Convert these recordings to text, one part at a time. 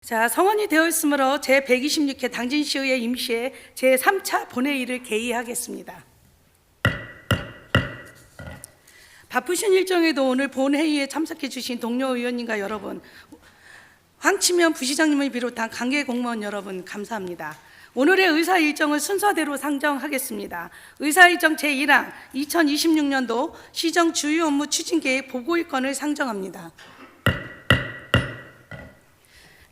자, 성원이 되어 있으므로 제126회 당진시의회 임시회 제3차 본회의를 개의하겠습니다. 바쁘신 일정에도 오늘 본회의에 참석해 주신 동료 의원님과 여러분, 황치면 부시장님을 비롯한 관계 공무원 여러분 감사합니다. 오늘의 의사 일정을 순서대로 상정하겠습니다. 의사 일정 제1항 2026년도 시정 주요 업무 추진계획 보고일건을 상정합니다.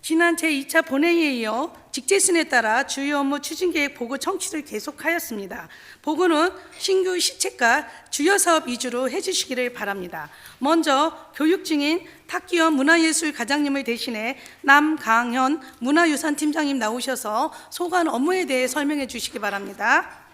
지난 제2차 본회의에 이어 직제순에 따라 주요 업무 추진계획 보고 청취를 계속하였습니다. 보고는 신규 시책과 주요 사업 위주로 해주시기를 바랍니다. 먼저 교육 중인 탁기원 문화예술 과장님을 대신해 남강현 문화유산팀장님 나오셔서 소관 업무에 대해 설명해 주시기 바랍니다.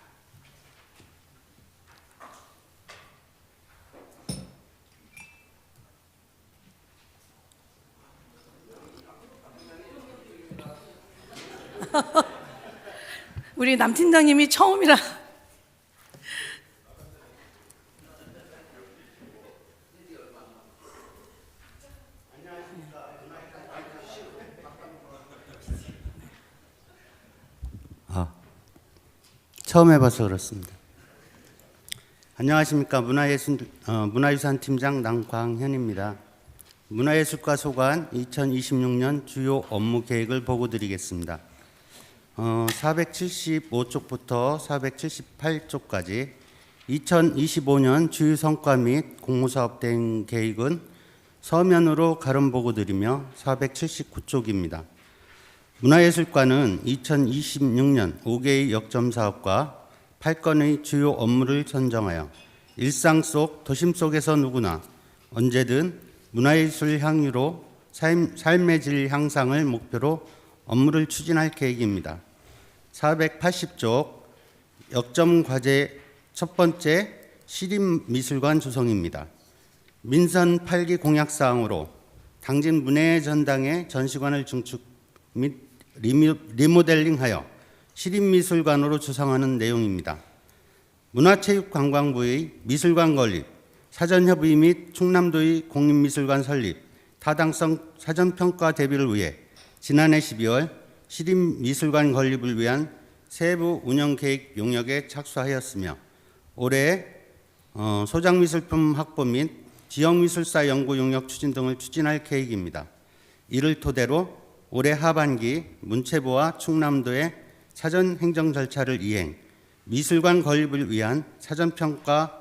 우리 남 팀장님이 처음이라. 처음 해봐서 그렇습니다. 안녕하십니까. 문화유산팀장 남광현입니다. 문화예술과 소관 2026년 주요 업무 계획을 보고 드리겠습니다. 475쪽부터 478쪽까지 2025년 주요 성과 및 공모사업 대응 계획은 서면으로 가름 보고 드리며 479쪽입니다. 문화예술과는 2026년 5개의 역점 사업과 8건의 주요 업무를 선정하여 일상 속 도심 속에서 누구나 언제든 문화예술 향유로 삶의 질 향상을 목표로 업무를 추진할 계획입니다. 480쪽 역점 과제 첫 번째 시립미술관 조성입니다. 민선 8기 공약사항으로 당진 문예전당의 전시관을 중축 및 리모델링하여 시립미술관으로 조성하는 내용입니다. 문화체육관광부의 미술관 건립, 사전협의 및 충남도의 공립미술관 설립, 타당성 사전평가 대비를 위해 지난해 12월 시립미술관 건립을 위한 세부 운영계획 용역에 착수하였으며 올해 소장미술품 확보 및 지역미술사 연구 용역 추진 등을 추진할 계획입니다. 이를 토대로 올해 하반기 문체부와 충남도의 사전 행정 절차를 이행, 미술관 건립을 위한 사전평가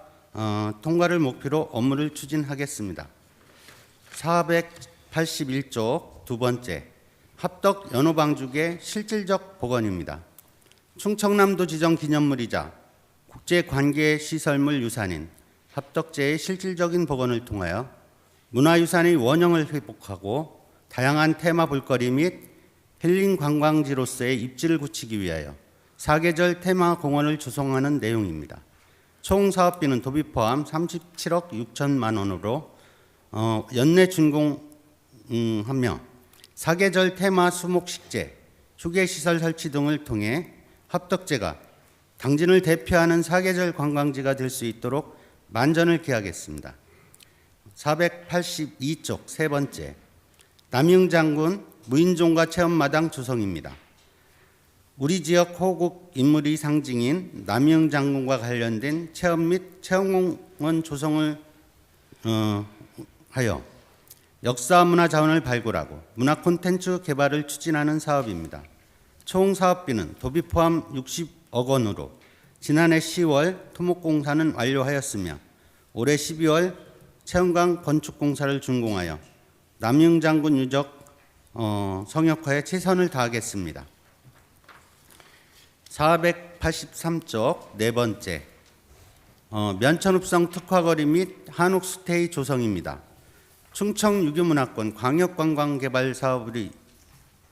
통과를 목표로 업무를 추진하겠습니다. 481쪽 두 번째, 합덕 연호방죽의 실질적 복원입니다. 충청남도 지정 기념물이자 국제관계시설물 유산인 합덕제의 실질적인 복원을 통하여 문화유산의 원형을 회복하고 다양한 테마 볼거리 및 힐링 관광지로서의 입지를 굳히기 위하여 사계절 테마 공원을 조성하는 내용입니다. 총 사업비는 도비 포함 37억 6천만 원으로 연내 준공하며 사계절 테마 수목식재, 휴게시설 설치 등을 통해 합덕제가 당진을 대표하는 사계절 관광지가 될 수 있도록 만전을 기하겠습니다. 482쪽 세 번째, 남영장군 무인종가 체험마당 조성입니다. 우리 지역 호국 인물이 상징인 남영장군과 관련된 체험 및 체험공원 조성을 하여 역사 문화 자원을 발굴하고 문화 콘텐츠 개발을 추진하는 사업입니다. 총 사업비는 도비 포함 60억 원으로 지난해 10월 토목공사는 완료하였으며 올해 12월 체험관 건축공사를 준공하여 남영장군 유적 성역화에 최선을 다하겠습니다. 483쪽 네 번째, 면천읍성 특화거리 및 한옥스테이 조성입니다. 충청 유교문화권 광역관광개발 사업을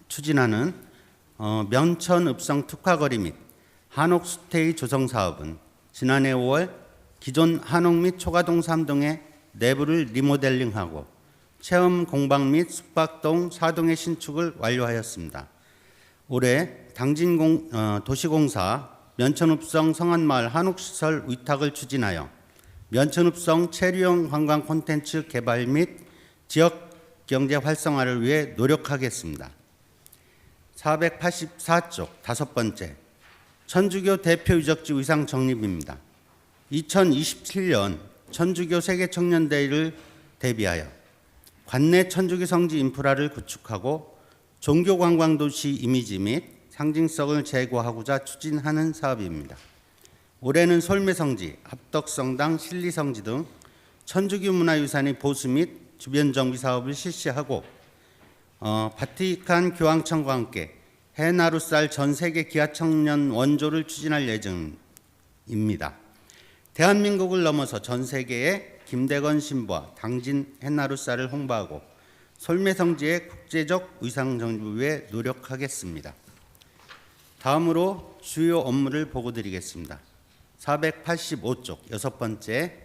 추진하는 면천읍성 특화거리 및 한옥스테이 조성 사업은 지난해 5월 기존 한옥 및 초가동 3동의 내부를 리모델링하고 체험 공방 및 숙박동 4동의 신축을 완료하였습니다. 올해 당진 도시공사 면천읍성 성안마을 한옥시설 위탁을 추진하여 면천읍성 체류형 관광 콘텐츠 개발 및 지역 경제 활성화를 위해 노력하겠습니다. 484쪽 다섯 번째, 천주교 대표 유적지 의상 정립입니다. 2027년 천주교 세계청년대회를 대비하여 관내 천주교 성지 인프라를 구축하고 종교관광도시 이미지 및 상징성을 제고하고자 추진하는 사업입니다. 올해는 솔매성지, 합덕성당, 신리성지 등 천주교 문화유산의 보수 및 주변 정비 사업을 실시하고 바티칸 교황청과 함께 헤나루살 전 세계 기아청년 원조를 추진할 예정입니다. 대한민국을 넘어서 전 세계에 김대건 신부와 당진 헤나루살을 홍보하고 솔매성지의 국제적 의상 정립을 위해 노력하겠습니다. 다음으로 주요 업무를 보고드리겠습니다. 485쪽 여섯 번째,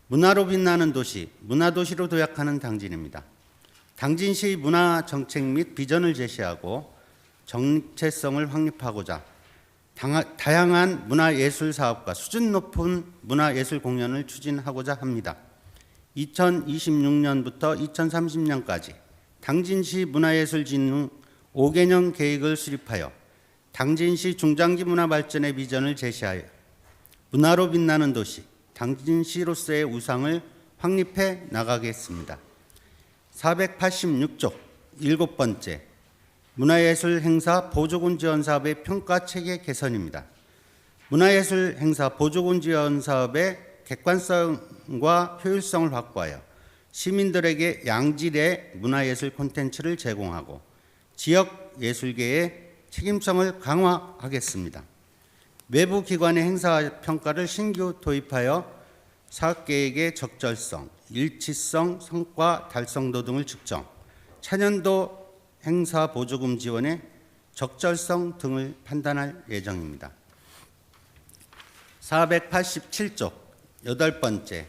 문화로 빛나는 도시, 문화도시로 도약하는 당진입니다. 당진시 문화정책 및 비전을 제시하고 정체성을 확립하고자 다양한 문화예술 사업과 수준 높은 문화예술 공연을 추진하고자 합니다. 2026년부터 2030년까지 당진시 문화예술진흥 5개년 계획을 수립하여 당진시 중장기 문화 발전의 비전을 제시하여 문화로 빛나는 도시, 당진시로서의 우상을 확립해 나가겠습니다. 486쪽 일곱 번째, 문화예술 행사 보조금 지원 사업의 평가 체계 개선입니다. 문화예술 행사 보조금 지원 사업의 객관성과 효율성을 확보하여 시민들에게 양질의 문화예술 콘텐츠를 제공하고 지역 예술계의 책임성을 강화하겠습니다. 외부 기관의 행사 평가를 신규 도입하여 사업계획의 적절성, 일치성, 성과 달성도 등을 측정, 차년도 행사 보조금 지원의 적절성 등을 판단할 예정입니다. 487쪽 여덟 번째,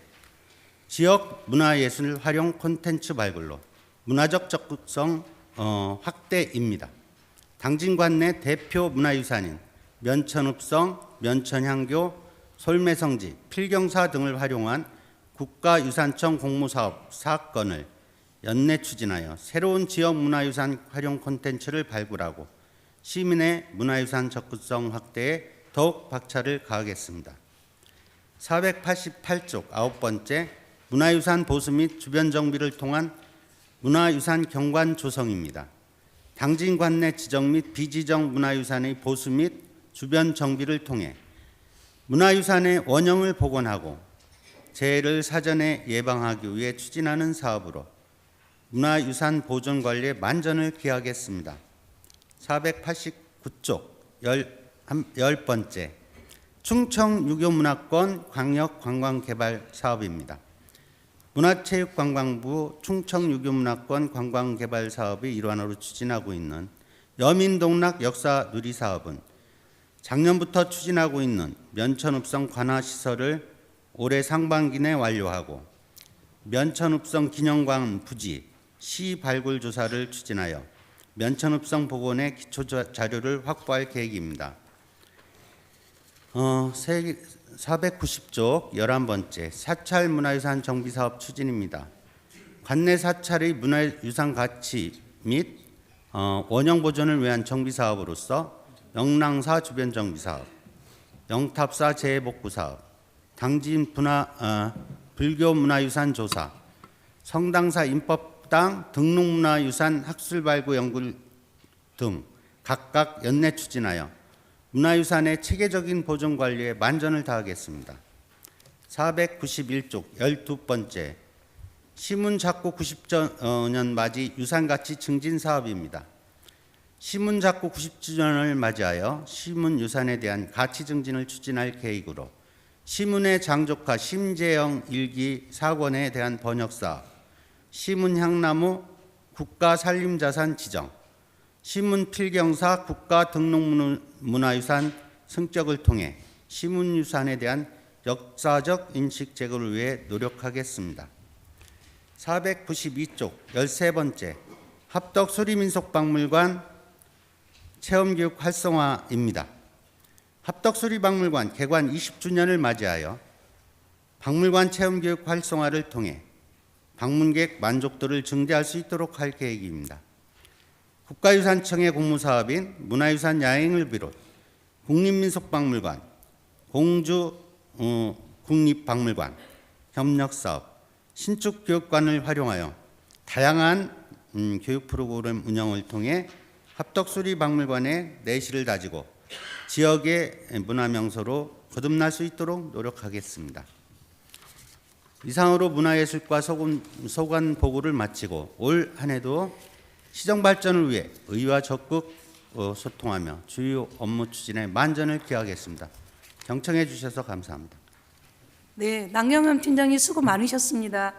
지역 문화예술 활용 콘텐츠 발굴로 문화적 적극성 확대입니다. 당진관 내 대표 문화유산인 면천읍성, 면천향교, 솔매성지, 필경사 등을 활용한 국가유산청 공모사업 사건을 연내 추진하여 새로운 지역 문화유산 활용 콘텐츠를 발굴하고 시민의 문화유산 접근성 확대에 더욱 박차를 가하겠습니다. 488쪽 아홉 번째, 문화유산 보수 및 주변 정비를 통한 문화유산 경관 조성입니다. 당진관 내 지정 및 비지정 문화유산의 보수 및 주변 정비를 통해 문화유산의 원형을 복원하고 재해를 사전에 예방하기 위해 추진하는 사업으로 문화유산 보존 관리에 만전을 기하겠습니다. 489쪽 열 번째, 충청 유교문화권 광역관광개발 사업입니다. 문화체육관광부 충청유교문화권 관광개발 사업의 일환으로 추진하고 있는 여민동락 역사 누리사업은 작년부터 추진하고 있는 면천읍성 관하시설을 올해 상반기 내 완료하고 면천읍성 기념관 부지 시 발굴 조사를 추진하여 면천읍성 복원의 기초 자료를 확보할 계획입니다. 490쪽 11번째, 사찰 문화유산 정비사업 추진입니다. 관내 사찰의 문화유산 가치 및 원형 보존을 위한 정비사업으로서 영랑사 주변 정비사업, 영탑사 재해복구사업, 당진 불교 문화유산 조사, 성당사 인법당 등록문화유산 학술발굴 연구 등 각각 연내 추진하여 문화유산의 체계적인 보존 관리에 만전을 다하겠습니다. 491쪽 12번째, 시문작고 90주년 맞이 유산가치 증진 사업입니다. 시문작고 90주년을 맞이하여 시문유산에 대한 가치 증진을 추진할 계획으로 시문의 장조카 심재영 일기 4권에 대한 번역사업, 시문향나무 국가산림자산 지정, 시문필경사 국가등록문화유산 승격을 통해 시문유산에 대한 역사적 인식 제고를 위해 노력하겠습니다. 492쪽 13번째, 합덕수리민속박물관 체험교육 활성화입니다. 합덕수리박물관 개관 20주년을 맞이하여 박물관 체험교육 활성화를 통해 방문객 만족도를 증대할 수 있도록 할 계획입니다. 국가유산청의 공무사업인 문화유산 야행을 비롯 국립민속박물관, 공주 국립박물관, 협력사업, 신축교육관을 활용하여 다양한 교육 프로그램 운영을 통해 합덕수리박물관의 내실을 다지고 지역의 문화명소로 거듭날 수 있도록 노력하겠습니다. 이상으로 문화예술과 소관 보고를 마치고 올 한 해도 시정 발전을 위해 의회와 적극 소통하며 주요 업무 추진에 만전을 기하겠습니다. 경청해 주셔서 감사합니다. 네, 남경흠 팀장님 수고 많으셨습니다.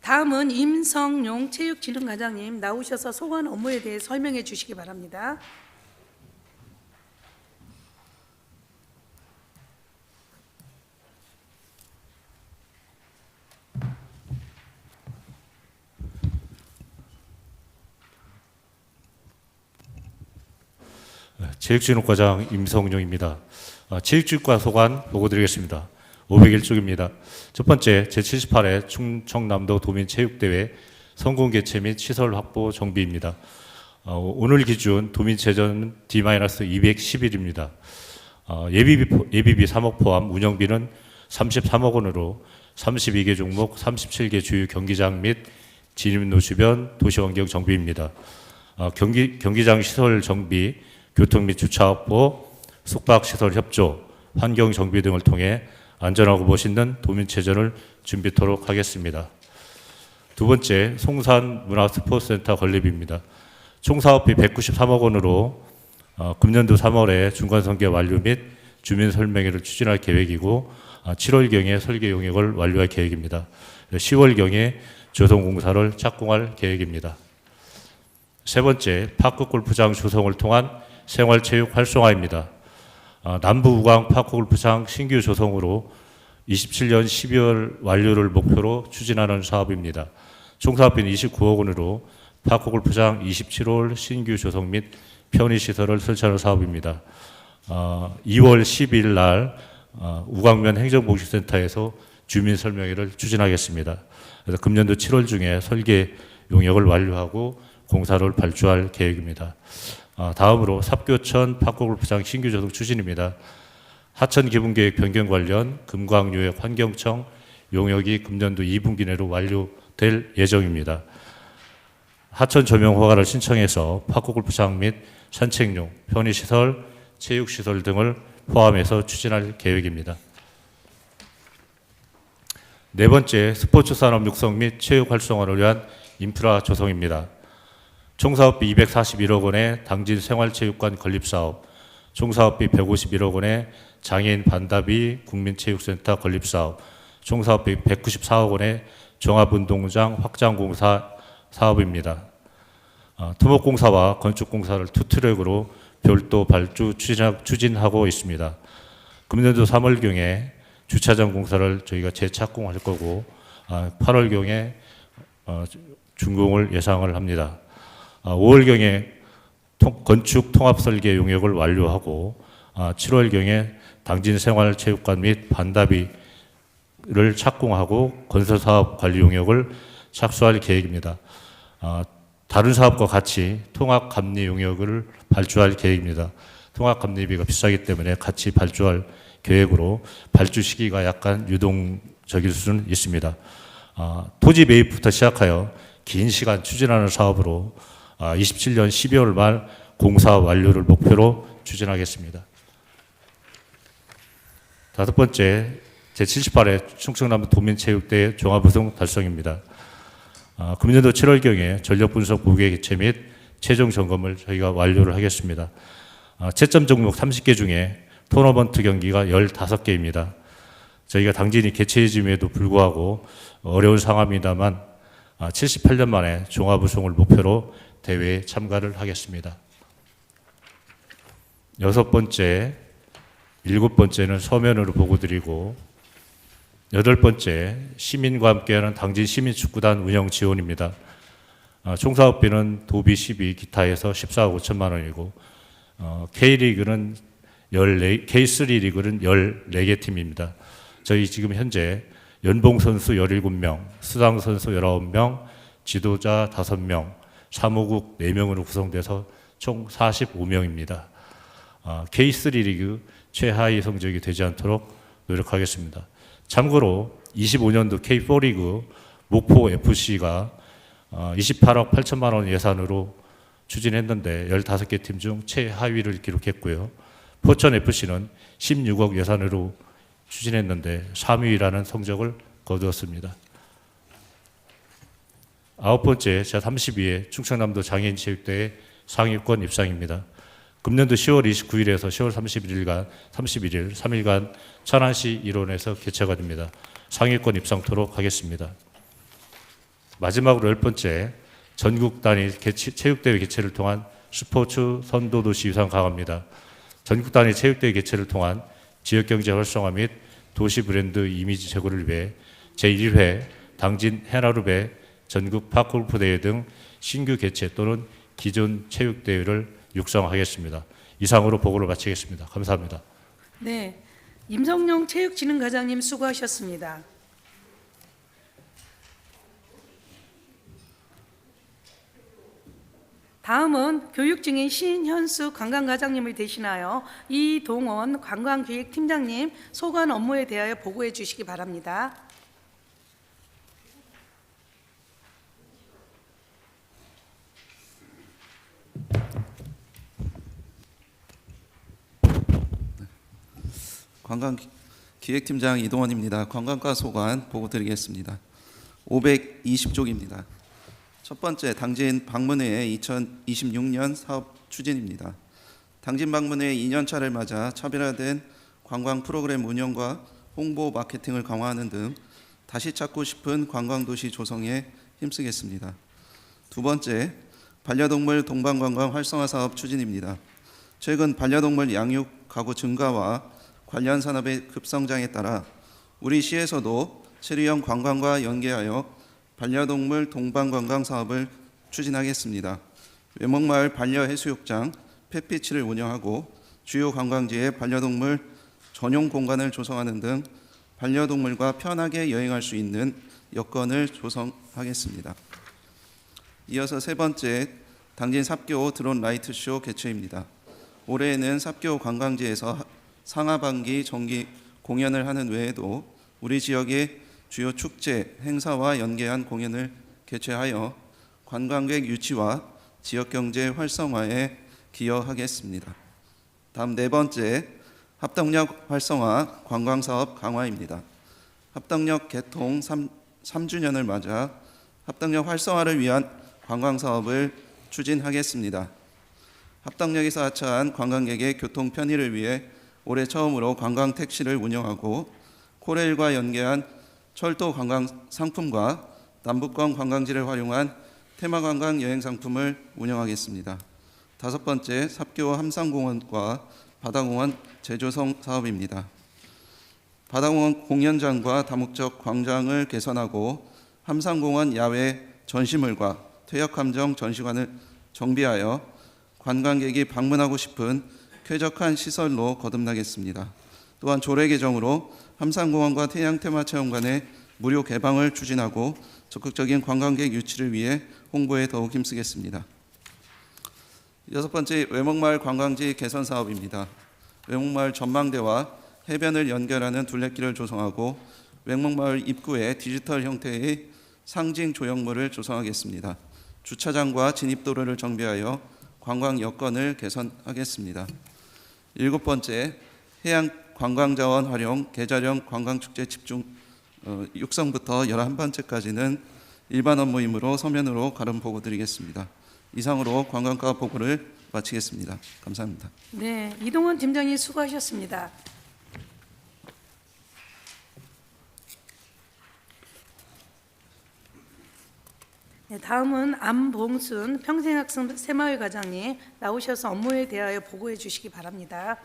다음은 임성용 체육진흥과장님 나오셔서 소관 업무에 대해 설명해 주시기 바랍니다. 체육진흥과장 임성용입니다. 체육진흥과 소관 보고드리겠습니다. 501쪽입니다. 첫 번째, 제78회 충청남도 도민체육대회 성공 개최 및 시설 확보 정비입니다. 오늘 기준 도민체전 D-211입니다. 예비비 3억 포함 운영비는 33억 원으로 32개 종목 37개 주요 경기장 및 진입로 주변 도시환경 정비입니다. 경기장 시설 정비, 교통 및 주차 확보, 숙박시설 협조, 환경 정비 등을 통해 안전하고 멋있는 도민체전을 준비토록 하겠습니다. 두 번째, 송산 문화스포츠센터 건립입니다. 총 사업비 193억 원으로 금년도 3월에 중간선계 완료 및 주민 설명회를 추진할 계획이고 7월경에 설계 용역을 완료할 계획입니다. 10월경에 조성공사를 착공할 계획입니다. 세 번째, 파크골프장 조성을 통한 생활체육 활성화입니다. 남부우강 파크골프장 신규 조성으로 27년 12월 완료를 목표로 추진하는 사업입니다. 총 사업비는 29억 원으로 파크골프장 27홀 신규 조성 및 편의시설을 설치하는 사업입니다. 2월 10일 날 우강면 행정복지센터에서 주민설명회를 추진하겠습니다. 그래서 금년도 7월 중에 설계 용역을 완료하고 공사를 발주할 계획입니다. 다음으로 삽교천 파크골프장 신규 조성 추진입니다. 하천 기본계획 변경 관련 금광유역 환경청 용역이 금년도 2분기 내로 완료될 예정입니다. 하천 조명 허가를 신청해서 파크골프장 및 산책용, 편의시설, 체육시설 등을 포함해서 추진할 계획입니다. 네 번째, 스포츠 산업 육성 및 체육 활성화를 위한 인프라 조성입니다. 총 사업비 241억 원의 당진 생활체육관 건립사업, 총 사업비 151억 원의 장애인 반다비 국민체육센터 건립사업, 총 사업비 194억 원의 종합운동장 확장공사 사업입니다. 토목공사와 건축공사를 투트랙으로 별도 발주 추진하고 있습니다. 금년도 3월경에 주차장 공사를 저희가 재착공할 거고 8월경에 준공을 예상을 합니다. 5월경에 건축 통합설계 용역을 완료하고 7월경에 당진 생활체육관 및 반다비를 착공하고 건설사업 관리 용역을 착수할 계획입니다. 다른 사업과 같이 통합감리 용역을 발주할 계획입니다. 통합감리비가 비싸기 때문에 같이 발주할 계획으로 발주 시기가 약간 유동적일 수는 있습니다. 토지 매입부터 시작하여 긴 시간 추진하는 사업으로 27년 12월 말 공사 완료를 목표로 추진하겠습니다. 다섯 번째, 제78회 충청남도 도민체육대회 종합우승 달성입니다. 금년도 7월경에 전력분석 보고회 개최 및 최종 점검을 저희가 완료를 하겠습니다. 채점 종목 30개 중에 토너먼트 경기가 15개입니다. 저희가 당진이 개최임에도 불구하고 어려운 상황입니다만 78년 만에 종합우승을 목표로 대회에 참가를 하겠습니다. 여섯 번째, 일곱 번째는 서면으로 보고드리고 여덟 번째, 시민과 함께하는 당진 시민축구단 운영 지원입니다. 총 사업비는 도비 12, 기타에서 14억 5천만 원이고 K리그는 14, K3 리그는 14개 팀입니다. 저희 지금 현재 연봉 선수 17명, 수상 선수 19명, 지도자 5명, 사무국 4명으로 구성돼서 총 45명입니다. K3 리그 최하위 성적이 되지 않도록 노력하겠습니다. 참고로 25년도 K4 리그 목포 FC가 28억 8천만 원 예산으로 추진했는데 15개 팀 중 최하위를 기록했고요. 포천 FC는 16억 예산으로 추진했는데 3위라는 성적을 거두었습니다. 9번째, 제32회 충청남도 장애인체육대회 상위권 입상입니다. 금년도 10월 29일에서 10월 31일 3일간 천안시 일원에서 개최가 됩니다. 상위권 입상토록 하겠습니다. 마지막으로 10번째, 전국 단위 체육대회 개최를 통한 스포츠 선도도시 위상 강화입니다. 전국 단위 체육대회 개최를 통한 지역경제 활성화 및 도시 브랜드 이미지 제고를 위해 제1회 당진 해나루배 전국 파크골프 대회 등 신규 개최 또는 기존 체육대회를 육성하겠습니다. 이상으로 보고를 마치겠습니다. 감사합니다. 네, 임성용 체육진흥과장님 수고하셨습니다. 다음은 교육 중인 신현수 관광과장님을 대신하여 이동원 관광기획팀장님 소관 업무에 대하여 보고해 주시기 바랍니다. 관광기획팀장 이동원입니다. 관광과 소관 보고 드리겠습니다. 520쪽입니다. 첫 번째, 당진 방문회의 2026년 사업 추진입니다. 당진 방문회 2년차를 맞아 차별화된 관광 프로그램 운영과 홍보 마케팅을 강화하는 등 다시 찾고 싶은 관광도시 조성에 힘쓰겠습니다. 두 번째, 반려동물 동반관광 활성화 사업 추진입니다. 최근 반려동물 양육 가구 증가와 관련 산업의 급성장에 따라 우리 시에서도 체류형 관광과 연계하여 반려동물 동반관광 사업을 추진하겠습니다. 외목마을 반려해수욕장 펫비치를 운영하고 주요 관광지에 반려동물 전용 공간을 조성하는 등 반려동물과 편하게 여행할 수 있는 여건을 조성하겠습니다. 이어서 세 번째, 당진 삽교 드론 라이트쇼 개최입니다. 올해에는 삽교 관광지에서 상하반기 정기 공연을 하는 외에도 우리 지역의 주요 축제, 행사와 연계한 공연을 개최하여 관광객 유치와 지역경제 활성화에 기여하겠습니다. 다음 네 번째, 합덕역 활성화 관광사업 강화입니다. 합덕역 개통 3주년을 맞아 합덕역 활성화를 위한 관광사업을 추진하겠습니다. 합덕역에서 하차한 관광객의 교통 편의를 위해 올해 처음으로 관광택시를 운영하고 코레일과 연계한 철도 관광 상품과 남북권 관광지를 활용한 테마관광 여행 상품을 운영하겠습니다. 다섯 번째, 삽교 함산공원과 바다공원 재조성 사업입니다. 바다공원 공연장과 다목적 광장을 개선하고 함산공원 야외 전시물과 퇴역함정 전시관을 정비하여 관광객이 방문하고 싶은 쾌적한 시설로 거듭나겠습니다. 또한 조례 개정으로 함산공원과 태양테마체험관의 무료 개방을 추진하고 적극적인 관광객 유치를 위해 홍보에 더욱 힘쓰겠습니다. 여섯 번째, 외목마을 관광지 개선 사업입니다. 외목마을 전망대와 해변을 연결하는 둘레길을 조성하고 외목마을 입구에 디지털 형태의 상징 조형물을 조성하겠습니다. 주차장과 진입도로를 정비하여 관광 여건을 개선하겠습니다. 일곱 번째, 해양 관광자원 활용 계절형 관광축제 집중 육성부터 11번째까지는 일반 업무이므로 서면으로 가름 보고 드리겠습니다. 이상으로 관광과 보고를 마치겠습니다. 감사합니다. 네, 이동원 팀장님 수고하셨습니다. 네, 다음은 안봉순 평생학생 새마을 과장님 나오셔서 업무에 대하여 보고해 주시기 바랍니다.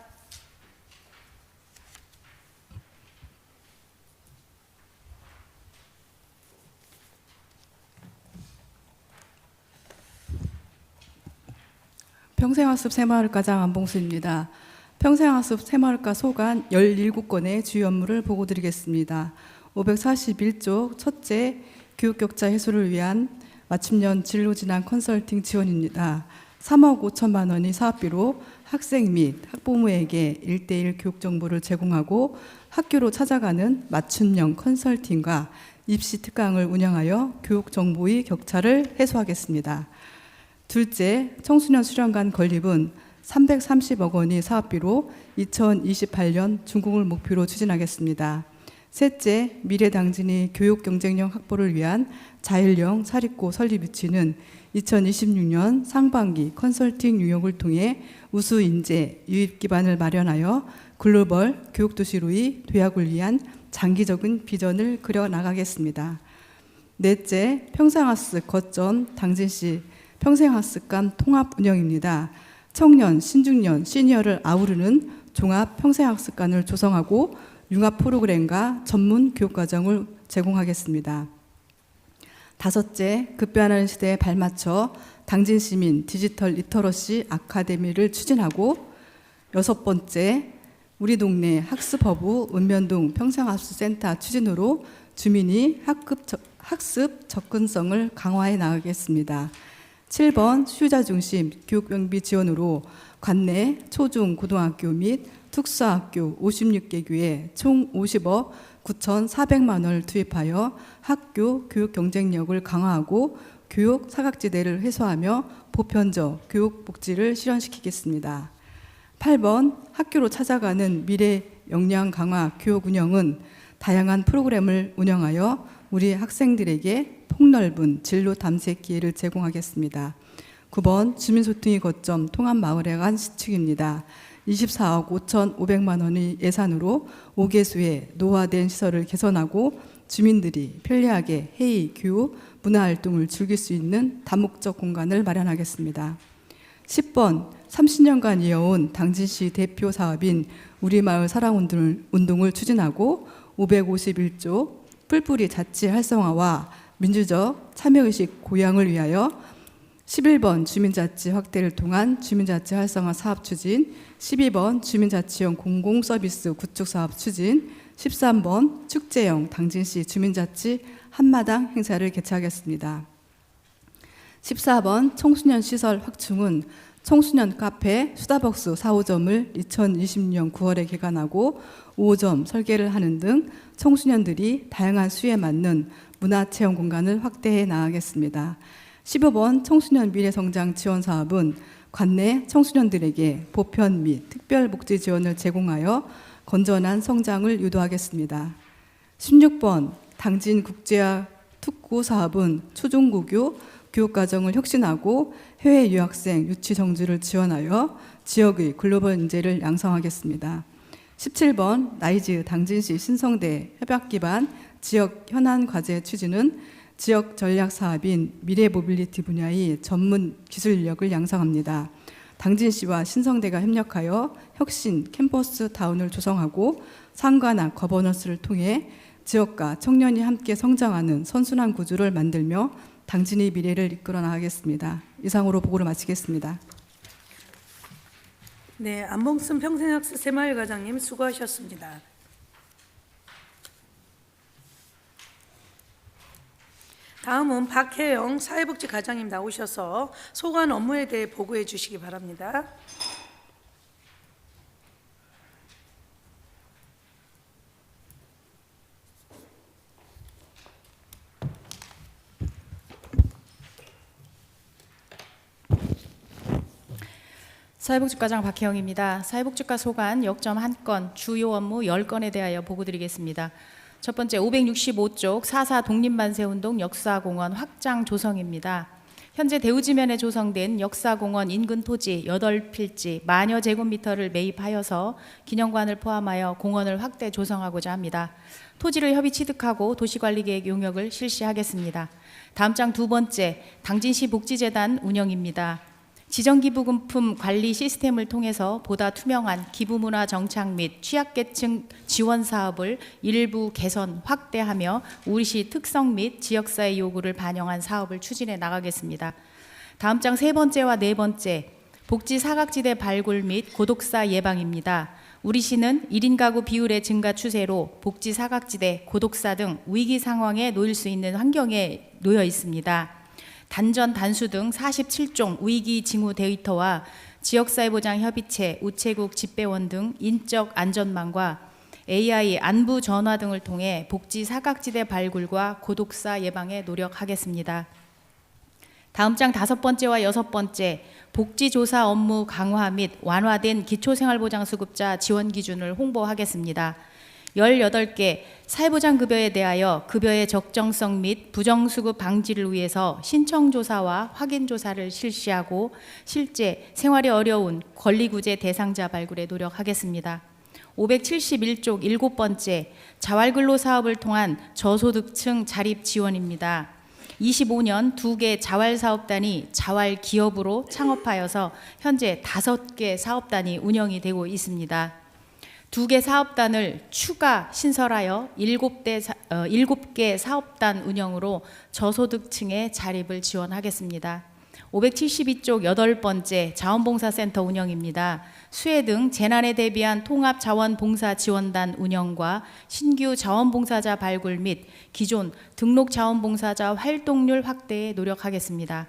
평생학습 새마을과장 안봉수입니다. 평생학습 새마을과 소관 17건의 주요 업무를 보고드리겠습니다. 541쪽 첫째 교육격차 해소를 위한 맞춤형 진로진학 컨설팅 지원입니다. 3억 5천만 원이 사업비로 학생 및 학부모에게 1:1 교육 정보를 제공하고 학교로 찾아가는 맞춤형 컨설팅과 입시 특강을 운영하여 교육 정보의 격차를 해소하겠습니다. 둘째, 청소년 수련관 건립은 330억 원이 사업비로 2028년 준공을 목표로 추진하겠습니다. 셋째, 미래 당진의 교육 경쟁력 확보를 위한 자율형 사립고 설립 유치는 2026년 상반기 컨설팅 유용을 통해 우수 인재 유입 기반을 마련하여 글로벌 교육 도시로의 도약을 위한 장기적인 비전을 그려 나가겠습니다. 넷째, 평생학습 거점 당진시 평생학습 간 통합 운영입니다. 청년, 신중년, 시니어를 아우르는 종합 평생학습관을 조성하고 융합 프로그램과 전문 교육과정을 제공하겠습니다. 다섯째, 급변하는 시대에 발맞춰 당진시민 디지털 리터러시 아카데미를 추진하고 여섯 번째, 우리 동네 학습허브 읍면동 평생학습센터 추진으로 주민이 학습 접근성을 강화해 나가겠습니다. 7번, 수요자 중심 교육경비 지원으로 관내 초중 고등학교 및 특수학교 56개 교에 총 50억 9,400만 원을 투입하여 학교 교육 경쟁력을 강화하고 교육 사각지대를 해소하며 보편적 교육 복지를 실현시키겠습니다. 8번, 학교로 찾아가는 미래 역량 강화 교육 운영은 다양한 프로그램을 운영하여 우리 학생들에게 폭넓은 진로 탐색 기회를 제공하겠습니다. 9번, 주민소통의 거점 통합마을에 간 시축입니다. 24억 5,500만 원의 예산으로 5개소의 노화된 시설을 개선하고 주민들이 편리하게 회의, 교육, 문화활동을 즐길 수 있는 다목적 공간을 마련하겠습니다. 10번, 30년간 이어온 당진시 대표 사업인 우리마을 사랑운동을 추진하고 551조 뿔뿔이 자치 활성화와 민주적 참여의식 고양을 위하여 11번 주민자치 확대를 통한 주민자치 활성화 사업 추진, 12번 주민자치형 공공서비스 구축 사업 추진, 13번 축제형 당진시 주민자치 한마당 행사를 개최하겠습니다. 14번 청소년 시설 확충은 청소년 카페 수다벅스 4호점을 2020년 9월에 개관하고 5호점 설계를 하는 등 청소년들이 다양한 수요에 맞는 문화체험 공간을 확대해 나가겠습니다. 15번 청소년 미래성장 지원 사업은 관내 청소년들에게 보편 및 특별복지 지원을 제공하여 건전한 성장을 유도하겠습니다. 16번 당진 국제화 특구 사업은 초중고교 교육과정을 혁신하고 해외 유학생 유치 정주를 지원하여 지역의 글로벌 인재를 양성하겠습니다. 17번 라이즈 당진시 신성대 협약 기반 지역 현안 과제 추진은 지역 전략 사업인 미래 모빌리티 분야의 전문 기술 인력을 양성합니다. 당진시와 신성대가 협력하여 혁신 캠퍼스 타운을 조성하고 상관학 거버넌스를 통해 지역과 청년이 함께 성장하는 선순환 구조를 만들며 당진의 미래를 이끌어 나가겠습니다. 이상으로 보고를 마치겠습니다. 네, 안봉순 평생학습 새마을과장님 수고하셨습니다. 다음은 박혜영 사회복지과장님 나오셔서 소관 업무에 대해 보고해 주시기 바랍니다. 사회복지과장 박혜영입니다. 사회복지과 소관 역점 1건, 주요 업무 10건에 대하여 보고드리겠습니다. 첫 번째 565쪽 4.4 독립만세운동 역사공원 확장 조성입니다. 현재 대우지면에 조성된 역사공원 인근 토지 8필지 만여 제곱미터를 매입하여서 기념관을 포함하여 공원을 확대 조성하고자 합니다. 토지를 협의 취득하고 도시관리계획 용역을 실시하겠습니다. 다음 장 두 번째 당진시 복지재단 운영입니다. 지정기부금품 관리 시스템을 통해서 보다 투명한 기부문화 정착 및 취약계층 지원 사업을 일부 개선, 확대하며 우리시 특성 및 지역사회 요구를 반영한 사업을 추진해 나가겠습니다. 다음 장 세 번째와 네 번째, 복지 사각지대 발굴 및 고독사 예방입니다. 우리시는 1인 가구 비율의 증가 추세로 복지 사각지대, 고독사 등 위기 상황에 놓일 수 있는 환경에 놓여 있습니다. 단전, 단수 등 47종 위기 징후 데이터와 지역사회보장협의체, 우체국, 집배원 등 인적 안전망과 AI, 안부 전화 등을 통해 복지 사각지대 발굴과 고독사 예방에 노력하겠습니다. 다음 장 5번째와 6번째, 복지조사 업무 강화 및 완화된 기초생활보장수급자 지원 기준을 홍보하겠습니다. 18개 사회보장급여에 대하여 급여의 적정성 및 부정수급 방지를 위해서 신청조사와 확인조사를 실시하고 실제 생활이 어려운 권리구제 대상자 발굴에 노력하겠습니다. 571쪽 7번째, 자활근로사업을 통한 저소득층 자립 지원입니다. 25년 2개 자활사업단이 자활기업으로 창업하여서 현재 5개 사업단이 운영이 되고 있습니다. 2개 사업단을 추가 신설하여 7개 사업단 운영으로 저소득층의 자립을 지원하겠습니다. 572쪽 8번째, 자원봉사센터 운영입니다. 수해 등 재난에 대비한 통합자원봉사지원단 운영과 신규 자원봉사자 발굴 및 기존 등록 자원봉사자 활동률 확대에 노력하겠습니다.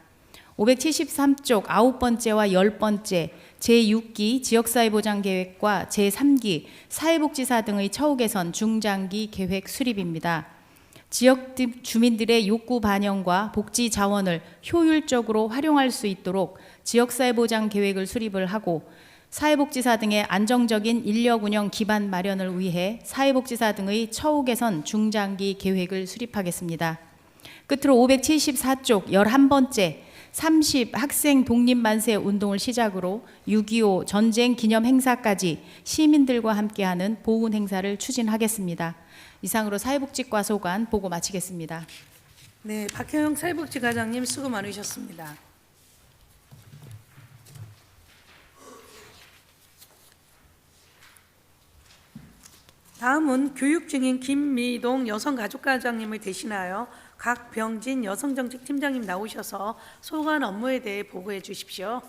573쪽 9번째와 10번째, 제6기 지역사회보장계획과 제3기 사회복지사 등의 처우 개선 중장기 계획 수립입니다. 지역 주민들의 욕구 반영과 복지 자원을 효율적으로 활용할 수 있도록 지역사회보장 계획을 수립을 하고 사회복지사 등의 안정적인 인력 운영 기반 마련을 위해 사회복지사 등의 처우 개선 중장기 계획을 수립하겠습니다. 끝으로 574쪽 11번째, 30 학생 독립만세 운동을 시작으로 6.25 전쟁 기념 행사까지 시민들과 함께하는 보훈 행사를 추진하겠습니다. 이상으로 사회복지과 소관 보고 마치겠습니다. 네, 박혜영 사회복지과장님 수고 많으셨습니다. 다음은 교육 중인 김미동 여성가족과장님을 대신하여 각병진 여성정책팀장님 나오셔서 소관 업무에 대해 보고해 주십시오.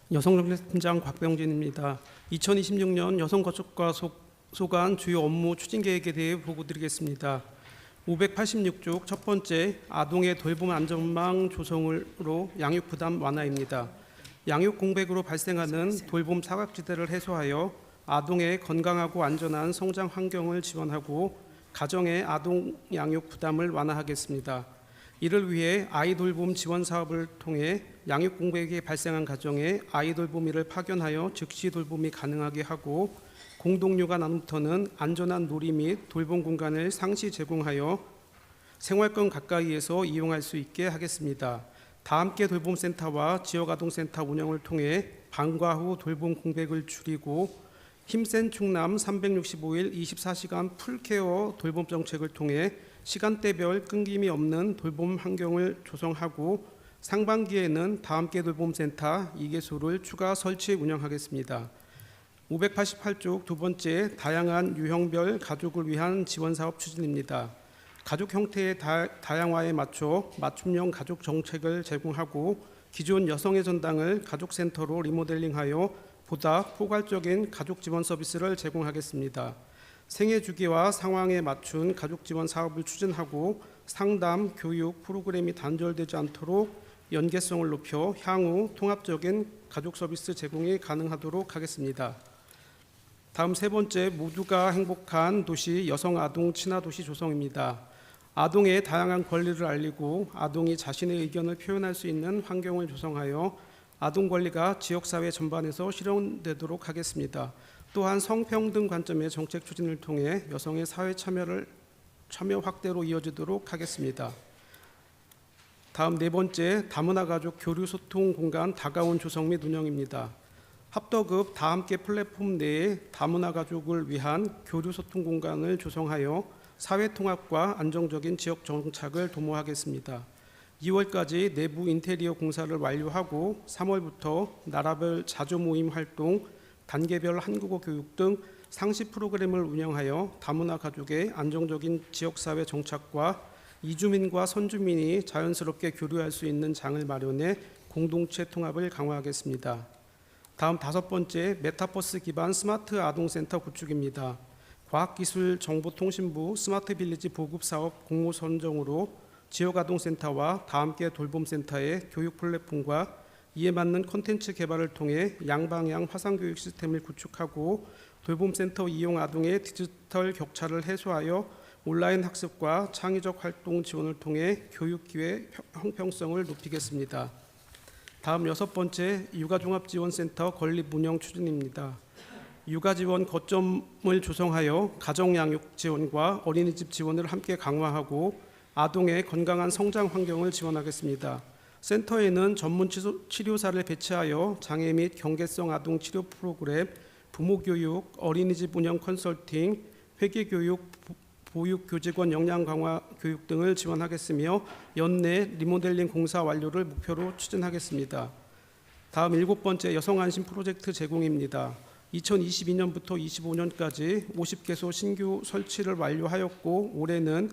여성정책팀장 곽병진입니다. 2026년 여성가족과 소관 주요 업무 추진 계획에 대해 보고드리겠습니다. 586쪽 첫 번째, 아동의 돌봄 안전망 조성으로 양육 부담 완화입니다. 양육 공백으로 발생하는 돌봄 사각지대를 해소하여 아동의 건강하고 안전한 성장 환경을 지원하고 가정의 아동 양육 부담을 완화하겠습니다. 이를 위해 아이돌봄 지원 사업을 통해 양육 공백이 발생한 가정에 아이돌봄이를 파견하여 즉시 돌봄이 가능하게 하고 공동육아 나눔터는 안전한 놀이 및 돌봄 공간을 상시 제공하여 생활권 가까이에서 이용할 수 있게 하겠습니다. 다함께 돌봄센터와 지역아동센터 운영을 통해 방과 후 돌봄 공백을 줄이고 힘센 충남 365일 24시간 풀케어 돌봄 정책을 통해 시간대별 끊김이 없는 돌봄 환경을 조성하고 상반기에는 다함께 돌봄센터 2개소를 추가 설치 운영하겠습니다. 588쪽 두 번째, 다양한 유형별 가족을 위한 지원사업 추진입니다. 가족 형태의 다양화에 맞춰 맞춤형 가족 정책을 제공하고 기존 여성의 전당을 가족센터로 리모델링하여 보다 포괄적인 가족 지원 서비스를 제공하겠습니다. 생애 주기와 상황에 맞춘 가족 지원 사업을 추진하고 상담, 교육 프로그램이 단절되지 않도록 연계성을 높여 향후 통합적인 가족 서비스 제공이 가능하도록 하겠습니다. 다음 세 번째, 모두가 행복한 도시 여성 아동 친화 도시 조성입니다. 아동의 다양한 권리를 알리고 아동이 자신의 의견을 표현할 수 있는 환경을 조성하여 아동 권리가 지역사회 전반에서 실현되도록 하겠습니다. 또한 성평등 관점의 정책 추진을 통해 여성의 사회 참여 확대로 이어지도록 하겠습니다. 다음 네 번째, 다문화 가족 교류 소통 공간 다가온 조성 및 운영입니다. 합덕읍 다함께 플랫폼 내에 다문화 가족을 위한 교류 소통 공간을 조성하여 사회 통합과 안정적인 지역 정착을 도모하겠습니다. 2월까지 내부 인테리어 공사를 완료하고 3월부터 나라별 자조 모임 활동, 단계별 한국어 교육 등 상시 프로그램을 운영하여 다문화 가족의 안정적인 지역사회 정착과 이주민과 선주민이 자연스럽게 교류할 수 있는 장을 마련해 공동체 통합을 강화하겠습니다. 다음 5번째, 메타버스 기반 스마트 아동센터 구축입니다. 과학기술정보통신부 스마트빌리지 보급사업 공모 선정으로 지역아동센터와 다함께 돌봄센터의 교육 플랫폼과 이에 맞는 콘텐츠 개발을 통해 양방향 화상교육 시스템을 구축하고 돌봄센터 이용 아동의 디지털 격차를 해소하여 온라인 학습과 창의적 활동 지원을 통해 교육 기회 형평성을 높이겠습니다. 다음 6번째, 육아종합지원센터 건립 운영 추진입니다. 육아지원 거점을 조성하여 가정양육 지원과 어린이집 지원을 함께 강화하고 아동의 건강한 성장 환경을 지원하겠습니다. 센터에는 전문 치료사를 배치하여 장애 및 경계성 아동 치료 프로그램, 부모교육, 어린이집 운영 컨설팅, 회계교육, 보육교직원 역량 강화 교육 등을 지원하겠으며 연내 리모델링 공사 완료를 목표로 추진하겠습니다. 다음 7번째, 여성안심 프로젝트 제공입니다. 2022년부터 25년까지 50개소 신규 설치를 완료하였고 올해는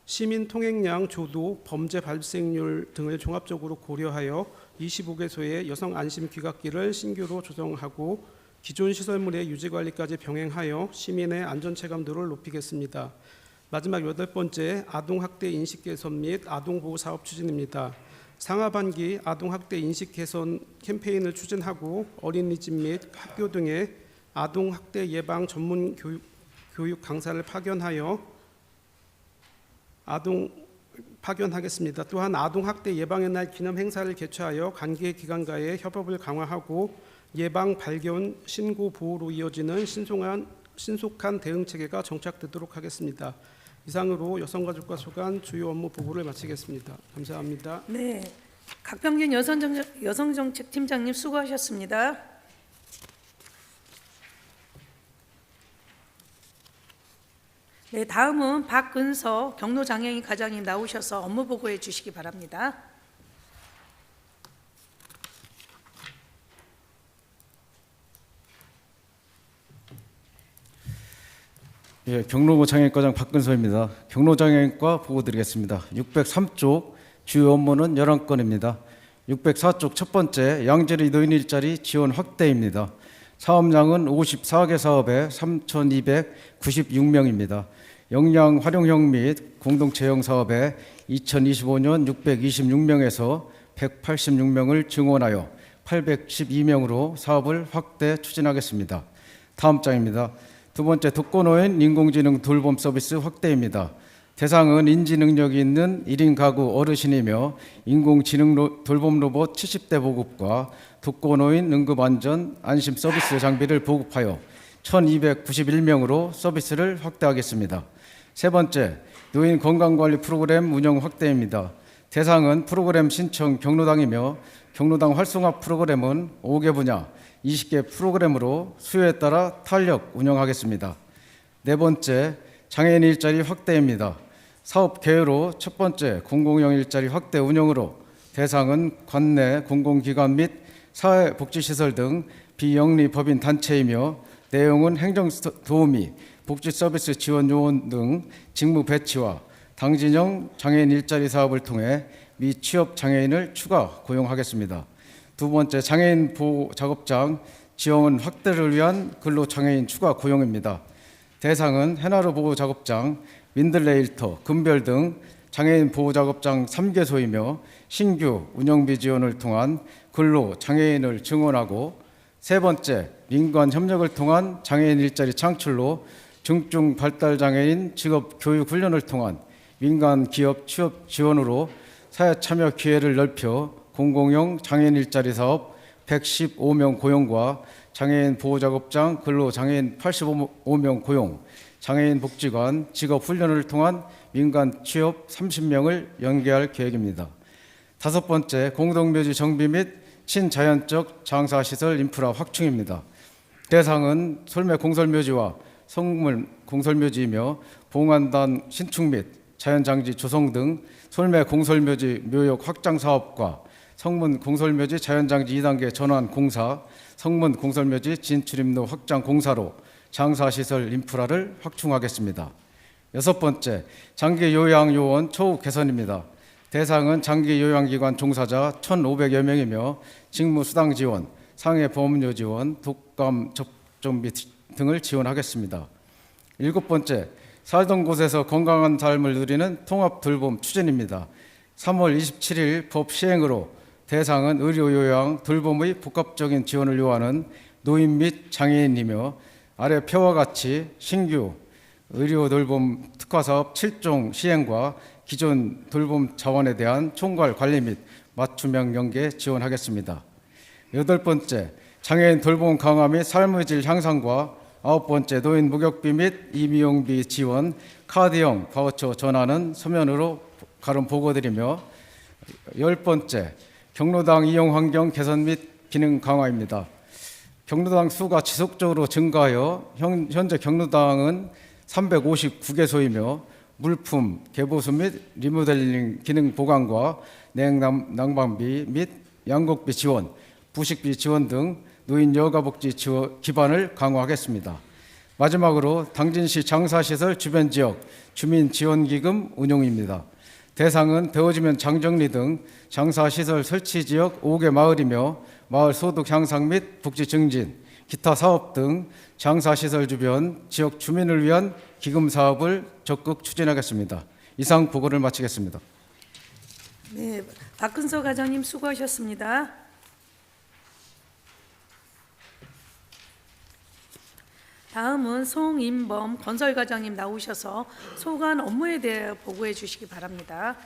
시민 통행량 조도, 범죄 발생률 등을 종합적으로 고려하여 25개소의 여성 안심 귀갓길을 신규로 조성하고 기존 시설물의 유지관리까지 병행하여 시민의 안전체감도를 높이겠습니다. 마지막 8번째, 아동학대 인식 개선 및 아동보호 사업 추진입니다. 상하반기 아동학대 인식 개선 캠페인을 추진하고 어린이집 및 학교 등의 아동학대 예방 전문 교육 강사를 파견하겠습니다. 또한 아동학대 예방의 날 기념 행사를 개최하여 관계 기관과의 협업을 강화하고 예방, 발견, 신고, 보호로 이어지는 신속한 대응 체계가 정착되도록 하겠습니다. 이상으로 여성가족과 소관 주요 업무 보고를 마치겠습니다. 감사합니다. 네, 각병진 여성정책팀장님 수고하셨습니다. 네, 다음은 박은서 경로장애인 가장님 나오셔서 업무 보고해 주시기 바랍니다. 예, 경로부 장애인과장 박근서입니다. 경로장애인과 보고드리겠습니다. 603쪽 주요 업무는 11건입니다. 604쪽 첫 번째, 양질의 노인 일자리 지원 확대입니다. 사업량은 54개 사업에 3,296명입니다. 역량 활용형 및 공동체형 사업에 2025년 626명에서 186명을 증원하여 812명으로 사업을 확대 추진하겠습니다. 다음 장입니다. 두 번째, 독거노인 인공지능 돌봄 서비스 확대입니다. 대상은 인지 능력이 있는 1인 가구 어르신이며 인공지능 돌봄 로봇 70대 보급과 독거노인 응급안전 안심 서비스 장비를 보급하여 1,291명으로 서비스를 확대하겠습니다. 세 번째, 노인 건강관리 프로그램 운영 확대입니다. 대상은 프로그램 신청 경로당이며 경로당 활성화 프로그램은 5개 분야 20개 프로그램으로 수요에 따라 탄력 운영하겠습니다. 네 번째, 장애인 일자리 확대입니다. 사업 개요로 첫 번째, 공공형 일자리 확대 운영으로 대상은 관내 공공기관 및 사회복지시설 등 비영리 법인 단체이며 내용은 행정도우미, 복지서비스 지원 요원 등 직무 배치와 당진형 장애인 일자리 사업을 통해 미취업 장애인을 추가 고용하겠습니다. 두 번째, 장애인 보호 작업장 지원 확대를 위한 근로장애인 추가 고용입니다. 대상은 해나루 보호 작업장, 민들레일터, 금별 등 장애인 보호 작업장 3개소이며 신규 운영비 지원을 통한 근로장애인을 증원하고 세 번째, 민관 협력을 통한 장애인 일자리 창출로 중증 발달 장애인 직업 교육 훈련을 통한 민간 기업 취업 지원으로 사회 참여 기회를 넓혀 공공형 장애인 일자리 사업 115명 고용과 장애인 보호작업장 근로장애인 85명 고용, 장애인 복지관 직업 훈련을 통한 민간 취업 30명을 연계할 계획입니다. 다섯 번째, 공동묘지 정비 및 친자연적 장사시설 인프라 확충입니다. 대상은 솔매 공설묘지와 성문 공설묘지이며 봉안단 신축 및 자연장지 조성 등 솔매 공설묘지 묘역 확장 사업과 성문 공설묘지 자연장지 2단계 전환 공사, 성문 공설묘지 진출입로 확장 공사로 장사시설 인프라를 확충하겠습니다. 여섯 번째, 장기요양요원 처우 개선입니다. 대상은 장기요양기관 종사자 1,500여 명이며 직무수당 지원, 상해보험료 지원, 독감 접종비 등을 지원하겠습니다. 일곱 번째, 살던 곳에서 건강한 삶을 누리는 통합돌봄 추진입니다. 3월 27일 법 시행으로 대상은 의료요양, 돌봄의 복합적인 지원을 요하는 노인 및 장애인이며 아래 표와 같이 신규 의료돌봄 특화사업 7종 시행과 기존 돌봄 자원에 대한 총괄 관리 및 맞춤형 연계 지원하겠습니다. 여덟 번째, 장애인 돌봄 강화 및 삶의 질 향상과 아홉 번째, 노인 목욕비 및 임용비 지원, 카드형 바우처 전환은 서면으로 가름 보고드리며 열 번째, 경로당 이용 환경 개선 및 기능 강화입니다. 경로당 수가 지속적으로 증가하여 현재 경로당은 359개소이며 물품, 개보수 및 리모델링 기능 보강과 냉난방비 및 양곡비 지원, 부식비 지원 등 노인 여가복지 지원 기반을 강화하겠습니다. 마지막으로 당진시 장사시설 주변 지역 주민지원기금 운용입니다. 대상은 되어지면 장정리 등 장사시설 설치 지역 5개 마을이며 마을 소득 향상 및 복지 증진, 기타 사업 등 장사시설 주변 지역 주민을 위한 기금 사업을 적극 추진하겠습니다. 이상 보고를 마치겠습니다. 네, 박근서 과장님 수고하셨습니다. 다음은 송인범 건설과장님 나오셔서 소관 업무에 대해 보고해 주시기 바랍니다.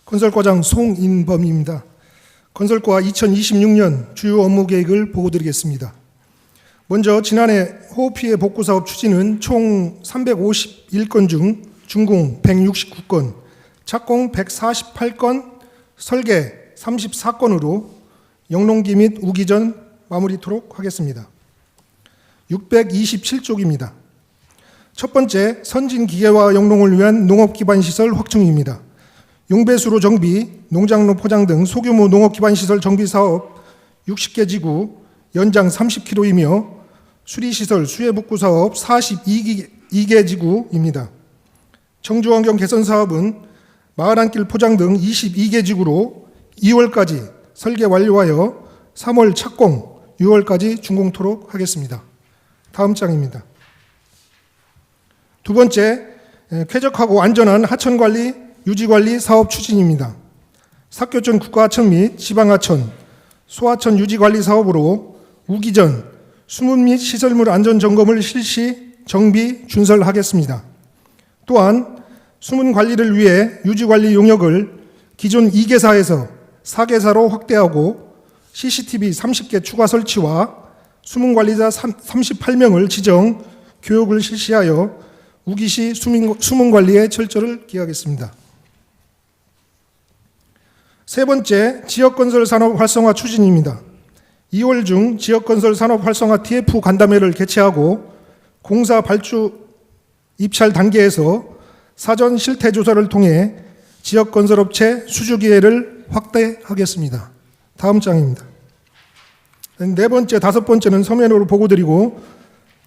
건설과장 송인범입니다. 건설과 2026년 주요 업무 계획을 보고드리겠습니다. 먼저 지난해 호흡피해 복구사업 추진은 총 351건 중 준공 169건, 착공 148건, 설계 34건으로 영농기 및 우기 전 마무리토록 하겠습니다. 627쪽입니다. 첫 번째, 선진기계화 영농을 위한 농업기반시설 확충입니다. 용배수로 정비, 농장로 포장 등 소규모 농업기반시설 정비사업 60개 지구, 연장 30km이며 수리시설 수해복구사업 42개 지구입니다. 청주환경 개선사업은 마을안길 포장 등 22개 지구로 2월까지 설계 완료하여 3월 착공, 6월까지 준공토록 하겠습니다. 다음 장입니다. 두 번째, 쾌적하고 안전한 하천관리, 유지관리 사업 추진입니다. 삭교천 국가하천 및 지방하천, 소하천 유지관리 사업으로 우기전, 수문 및 시설물 안전점검을 실시, 정비, 준설하겠습니다. 또한 수문 관리를 위해 유지관리 용역을 기존 2개사에서 4개사로 확대하고 CCTV 30개 추가 설치와 수문관리자 38명을 지정, 교육을 실시하여 우기시 수문관리에 철저를 기하겠습니다. 세 번째, 지역건설 산업 활성화 추진입니다. 2월 중 지역건설 산업 활성화 TF 간담회를 개최하고 공사 발주 입찰 단계에서 사전 실태 조사를 통해 지역건설업체 수주 기회를 확대하겠습니다. 다음 장입니다. 네 번째, 다섯 번째는 서면으로 보고드리고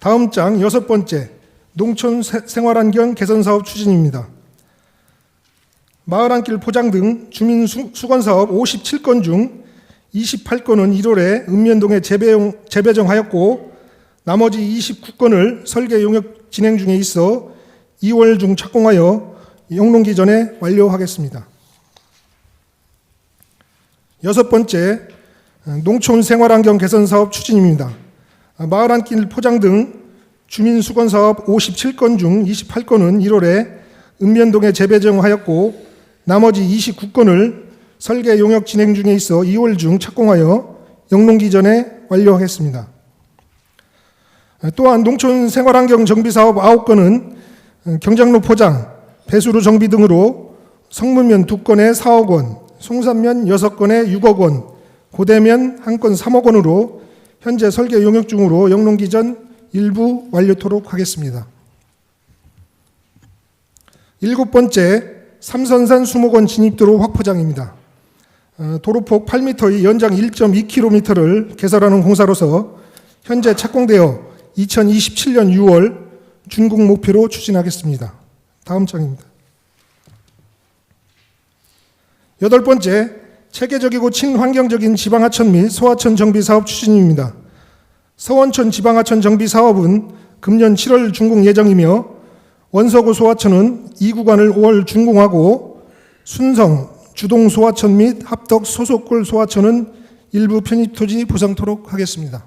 다음 장 여섯 번째, 농촌 생활환경 개선사업 추진입니다. 마을안길 포장 등 주민 수건사업 57건 중 28건은 1월에 읍면동에 재배정하였고 나머지 29건을 설계 용역 진행 중에 있어 2월 중 착공하여 영농기 전에 완료하겠습니다. 여섯 번째, 농촌 생활환경 개선사업 추진입니다. 마을안길 포장 등 주민 수건사업 57건 중 28건은 1월에 읍면동에 재배정하였고 나머지 29건을 설계 용역 진행 중에 있어 2월 중 착공하여 영농기 전에 완료하겠습니다. 또한 농촌 생활환경 정비사업 9건은 경장로 포장, 배수로 정비 등으로 성문면 2건에 4억 원, 송산면 6건에 6억 원, 고대면 1건 3억 원으로 현재 설계 용역 중으로 영농기 전 일부 완료토록 하겠습니다. 7번째, 삼선산 수목원 진입도로 확포장입니다. 도로폭 8m의 연장 1.2km를 개설하는 공사로서 현재 착공되어 2027년 6월 준공 목표로 추진하겠습니다. 다음 장입니다. 8번째, 체계적이고 친환경적인 지방하천 및 소하천 정비 사업 추진입니다. 서원천 지방하천 정비 사업은 금년 7월 준공 예정이며 원서구 소하천은 2구간을 5월 준공하고 순성, 주동 소하천 및 합덕 소속골 소하천은 일부 편입 토지 보상토록 하겠습니다.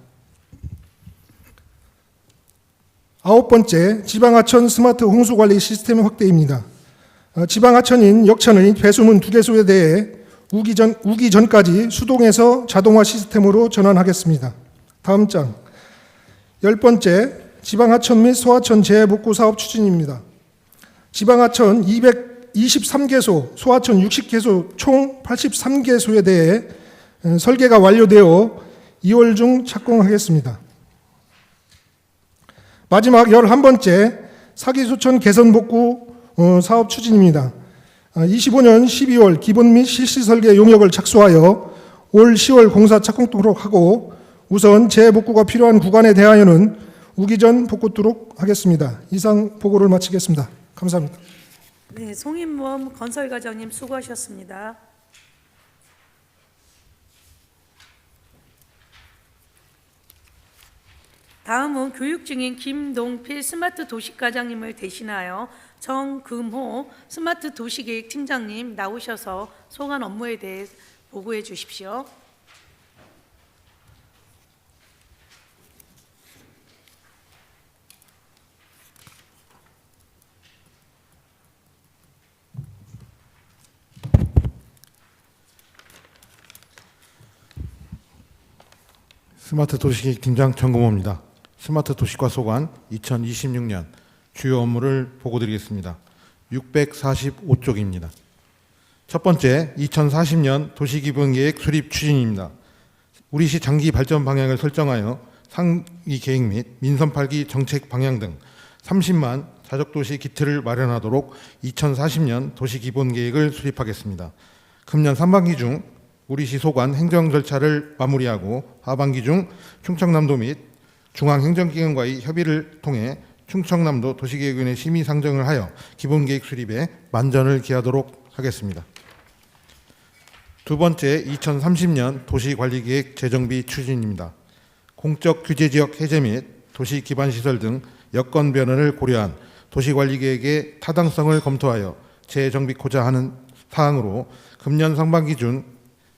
9번째, 지방하천 스마트 홍수관리 시스템 확대입니다. 지방하천인 역천의 배수문 2개소에 대해 우기 전까지 수동에서 자동화 시스템으로 전환하겠습니다. 다음 장. 10번째, 지방하천 및 소하천 재복구 사업 추진입니다. 지방하천 223개소, 소하천 60개소 총 83개소에 대해 설계가 완료되어 2월 중 착공하겠습니다. 마지막 11번째, 사기소천 개선복구 사업 추진입니다. 25년 12월 기본 및 실시 설계 용역을 착수하여 올 10월 공사 착공토록 하고 우선 재복구가 필요한 구간에 대하여는 우기전 복구토록 하겠습니다. 이상 보고를 마치겠습니다. 감사합니다. 네, 송인범 건설과장님 수고하셨습니다. 다음은 교육 중인 김동필 스마트 도시과장님을 대신하여 정금호 스마트 도시계획 팀장님 나오셔서 소관 업무에 대해 보고해 주십시오. 스마트 도시계획 팀장 정금호입니다. 스마트 도시과 소관 2026년 주요 업무를 보고드리겠습니다. 645쪽입니다. 첫 번째, 2040년 도시기본계획 수립 추진입니다. 우리시 장기 발전 방향을 설정하여 상위 계획 및 민선 8기 정책 방향 등 30만 자적도시 기틀을 마련하도록 2040년 도시기본계획을 수립하겠습니다. 금년 상반기 중 우리시 소관 행정 절차를 마무리하고 하반기 중 충청남도 및 중앙행정기관과의 협의를 통해 충청남도 도시계획위원회 심의 상정을 하여 기본계획 수립에 만전을 기하도록 하겠습니다. 두 번째, 2030년 도시관리계획 재정비 추진입니다. 공적 규제지역 해제 및 도시 기반시설 등 여건 변화를 고려한 도시관리계획의 타당성을 검토하여 재정비코자 하는 사항으로 금년 상반기 중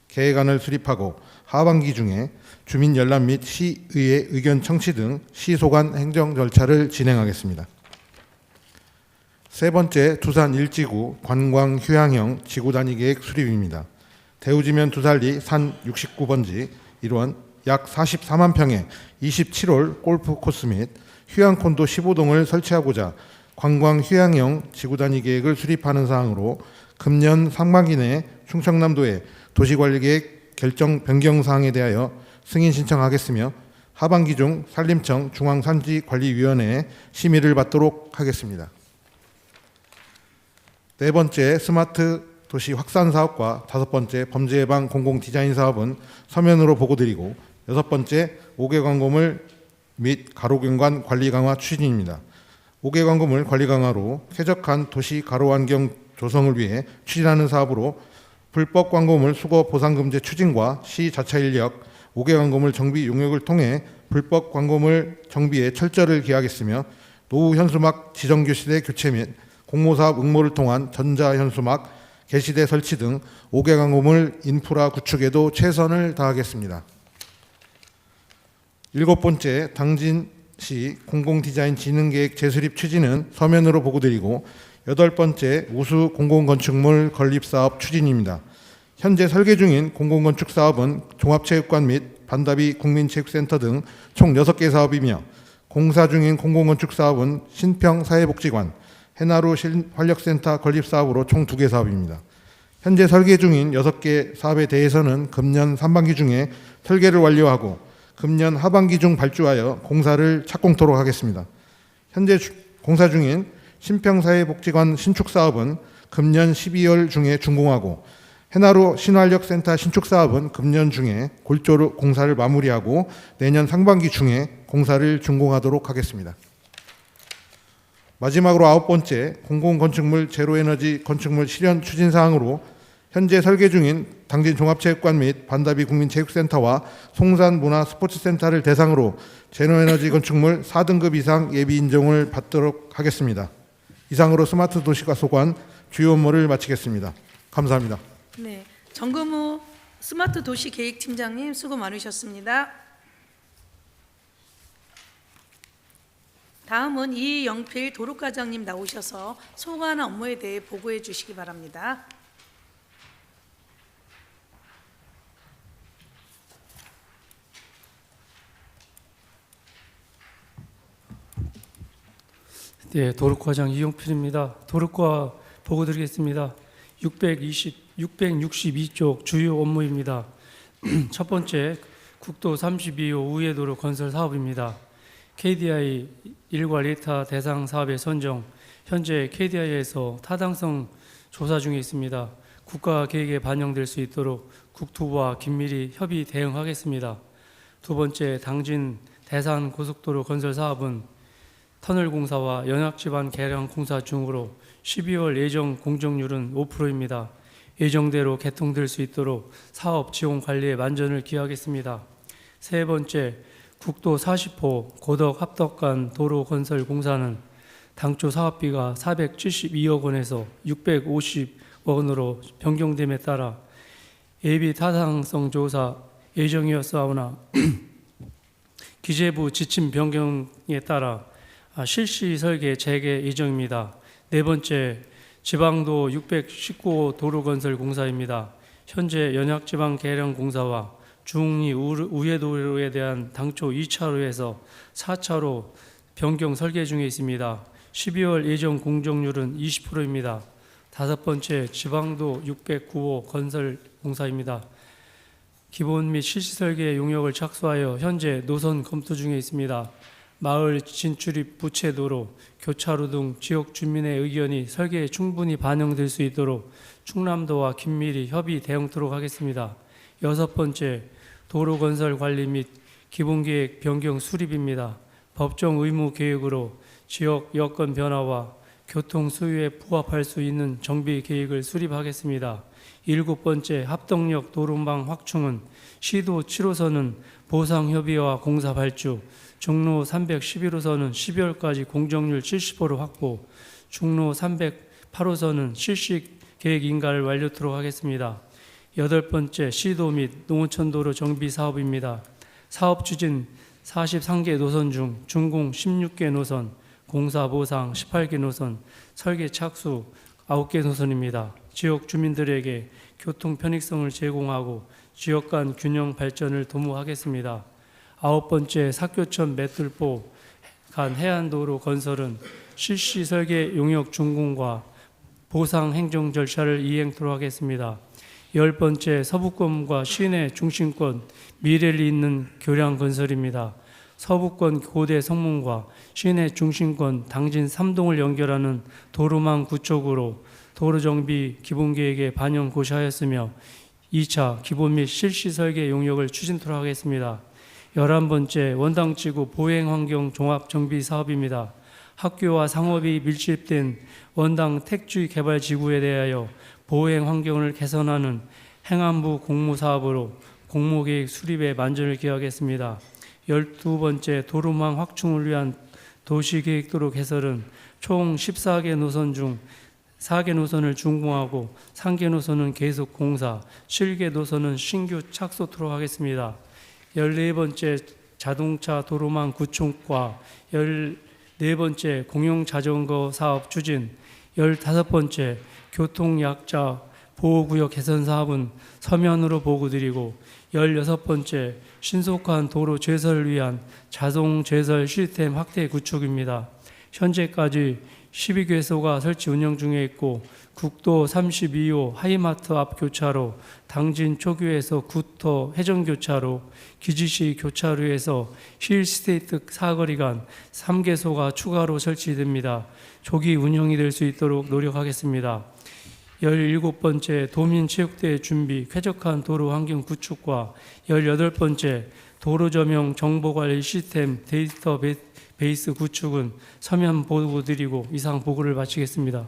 계획안을 수립하고 하반기 중에 주민 열람 및 시의회 의견 청취 등 시소관 행정 절차를 진행하겠습니다. 세 번째, 두산 일지구 관광 휴양형 지구 단위 계획 수립입니다. 대우지면 두살리 산 69번지 일원 약 44만 평의 27홀 골프 코스 및 휴양 콘도 15동을 설치하고자 관광 휴양형 지구 단위 계획을 수립하는 사항으로 금년 상반기 내 충청남도에 도시관리계획 결정 변경 사항에 대하여 승인 신청하겠으며 하반기 중 산림청 중앙산지관리위원회에 심의를 받도록 하겠습니다. 네 번째, 스마트 도시 확산 사업과 다섯 번째, 범죄 예방 공공 디자인 사업은 서면으로 보고드리고 여섯 번째, 5개 광고물 및 가로경관 관리 강화 추진입니다. 5개 광고물 관리 강화로 쾌적한 도시 가로 환경 조성을 위해 추진하는 사업으로 불법 광고물 수거 보상금제 추진과 시 자차 인력 5개 광고물 정비 용역을 통해 불법 광고물 정비에 철저를 기하겠으며 노후 현수막 지정교시대 교체 및 공모사업 응모를 통한 전자현수막 게시대 설치 등 5개 광고물 인프라 구축에도 최선을 다하겠습니다. 일곱 번째, 당진시 공공디자인 진흥계획 재수립 추진은 서면으로 보고드리고 여덟 번째, 우수 공공건축물 건립사업 추진입니다. 현재 설계 중인 공공건축사업은 종합체육관 및 반다비 국민체육센터 등 총 6개 사업이며 공사 중인 공공건축사업은 신평사회복지관, 해나루 실활력센터 건립사업으로 총 2개 사업입니다. 현재 설계 중인 6개 사업에 대해서는 금년 상반기 중에 설계를 완료하고 금년 하반기 중 발주하여 공사를 착공토록 하겠습니다. 현재 공사 중인 신평사회복지관 신축 사업은 금년 12월 중에 준공하고 해나루 신활력센터 신축 사업은 금년 중에 골조로 공사를 마무리하고 내년 상반기 중에 공사를 준공하도록 하겠습니다. 마지막으로 9번째, 공공건축물 제로에너지 건축물 실현 추진 사항으로 현재 설계 중인 당진 종합체육관 및 반다비 국민체육센터와 송산 문화스포츠센터를 대상으로 제로에너지 건축물 4등급 이상 예비 인정을 받도록 하겠습니다. 이상으로 스마트 도시가 소관 주요 업무를 마치겠습니다. 감사합니다. 네, 정금우 스마트 도시 계획팀장님 수고 많으셨습니다. 다음은 이영필 도로과장님 나오셔서 소관 업무에 대해 보고해 주시기 바랍니다. 네, 도로과장 이용필입니다. 도로과 보고 드리겠습니다. 662쪽 주요 업무입니다. 첫 번째, 국도 32호 우회도로 건설 사업입니다. KDI 일과 레타 대상 사업의 선정, 현재 KDI에서 타당성 조사 중에 있습니다. 국가 계획에 반영될 수 있도록 국토부와 긴밀히 협의 대응하겠습니다. 두 번째, 당진 대산 고속도로 건설 사업은 터널 공사와 연합지반 개량 공사 중으로 12월 예정 공정률은 5%입니다. 예정대로 개통될 수 있도록 사업 지원 관리에 만전을 기하겠습니다. 세 번째, 국도 40호 고덕 합덕간 도로 건설 공사는 당초 사업비가 472억 원에서 650억 원으로 변경됨에 따라 예비 타당성 조사 예정이었사오나 기재부 지침 변경에 따라 실시 설계 재개 예정입니다. 네 번째, 지방도 619호 도로건설 공사입니다. 현재 연약지방 개량 공사와 중리 우회도로에 대한 당초 2차로에서 4차로 변경 설계 중에 있습니다. 12월 예정 공정률은 20%입니다. 다섯 번째, 지방도 609호 건설 공사입니다. 기본 및 실시 설계 용역을 착수하여 현재 노선 검토 중에 있습니다. 마을 진출입 부채도로, 교차로 등 지역 주민의 의견이 설계에 충분히 반영될 수 있도록 충남도와 긴밀히 협의 대응토록 하겠습니다. 여섯 번째, 도로건설 관리 및 기본계획 변경 수립입니다. 법정 의무 계획으로 지역 여건 변화와 교통 수요에 부합할 수 있는 정비 계획을 수립하겠습니다. 일곱 번째, 합동역 도로망 확충은 시도 7호선은 보상협의와 공사 발주, 중로 311호선은 12월까지 공정률 70% 확보, 중로 308호선은 실시 계획 인가를 완료토록 하겠습니다. 여덟 번째, 시도 및 농어촌도로 정비 사업입니다. 사업 추진 43개 노선 중 준공 16개 노선, 공사 보상 18개 노선, 설계 착수 9개 노선입니다. 지역 주민들에게 교통 편익성을 제공하고 지역 간 균형 발전을 도모하겠습니다. 아홉 번째, 사교천 맷들보 간 해안도로 건설은 실시 설계 용역 준공과 보상 행정 절차를 이행토록 하겠습니다. 열 번째, 서부권과 시내 중심권 미래를 잇는 교량 건설입니다. 서부권 고대 성문과 시내 중심권 당진 3동을 연결하는 도로망 구축으로 도로정비 기본계획에 반영 고시하였으며 2차 기본 및 실시 설계 용역을 추진토록 하겠습니다. 11번째, 원당지구 보행환경 종합정비 사업입니다. 학교와 상업이 밀집된 원당 택지 개발 지구에 대하여 보행 환경을 개선하는 행안부 공모사업으로 공모계획 수립에 만전을 기하겠습니다. 12번째, 도로망 확충을 위한 도시계획도로 개설은 총 14개 노선 중 4개 노선을 준공하고 1개 노선은 계속 공사, 7개 노선은 신규 착수토록 하겠습니다. 14번째, 자동차 도로망 구축과 14번째, 공용자전거 사업 추진, 15번째, 교통약자 보호구역 개선 사업은 서면으로 보고드리고 16번째, 신속한 도로 제설을 위한 자동 제설 시스템 확대 구축입니다. 현재까지 12개소가 설치 운영 중에 있고 국도 32호 하이마트 앞 교차로, 당진 초교에서 구터 해전 교차로, 기지시 교차로에서 힐스테이트 사거리 간 3개소가 추가로 설치됩니다. 조기 운영이 될 수 있도록 노력하겠습니다. 17번째 도민체육대회 준비 쾌적한 도로 환경 구축과 18번째 도로 점용 정보관리 시스템 데이터베이스 구축은 서면 보고 드리고 이상 보고를 마치겠습니다.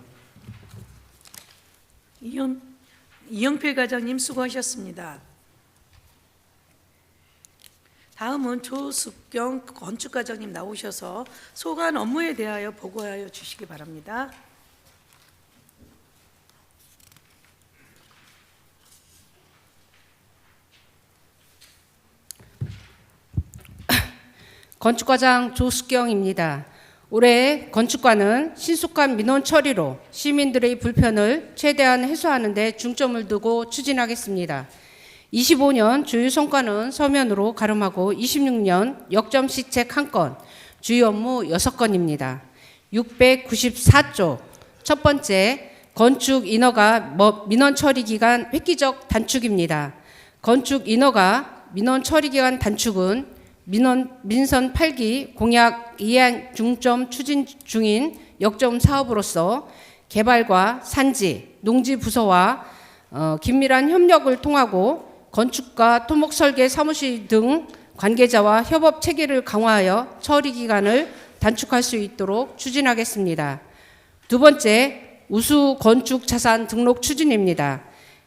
이영필 과장님 수고하셨습니다. 다음은 조숙경 건축과장님 나오셔서 소관 업무에 대하여 보고하여 주시기 바랍니다. 건축과장 조숙경입니다. 올해 건축과는 신속한 민원 처리로 시민들의 불편을 최대한 해소하는 데 중점을 두고 추진하겠습니다. 25년 주요 성과는 서면으로 가름하고 26년 역점 시책 1건, 주요 업무 6건입니다. 694쪽 첫 번째 건축 인허가 민원 처리 기간 획기적 단축입니다. 건축 인허가 민원 처리 기간 단축은 민선 8기 공약 이행 중점 추진 중인 역점 사업으로서 개발과 산지, 농지 부서와 긴밀한 협력을 통하고 건축과 토목 설계 사무실 등 관계자와 협업 체계를 강화하여 처리 기간을 단축할 수 있도록 추진하겠습니다. 두 번째, 우수 건축 자산 등록 추진입니다.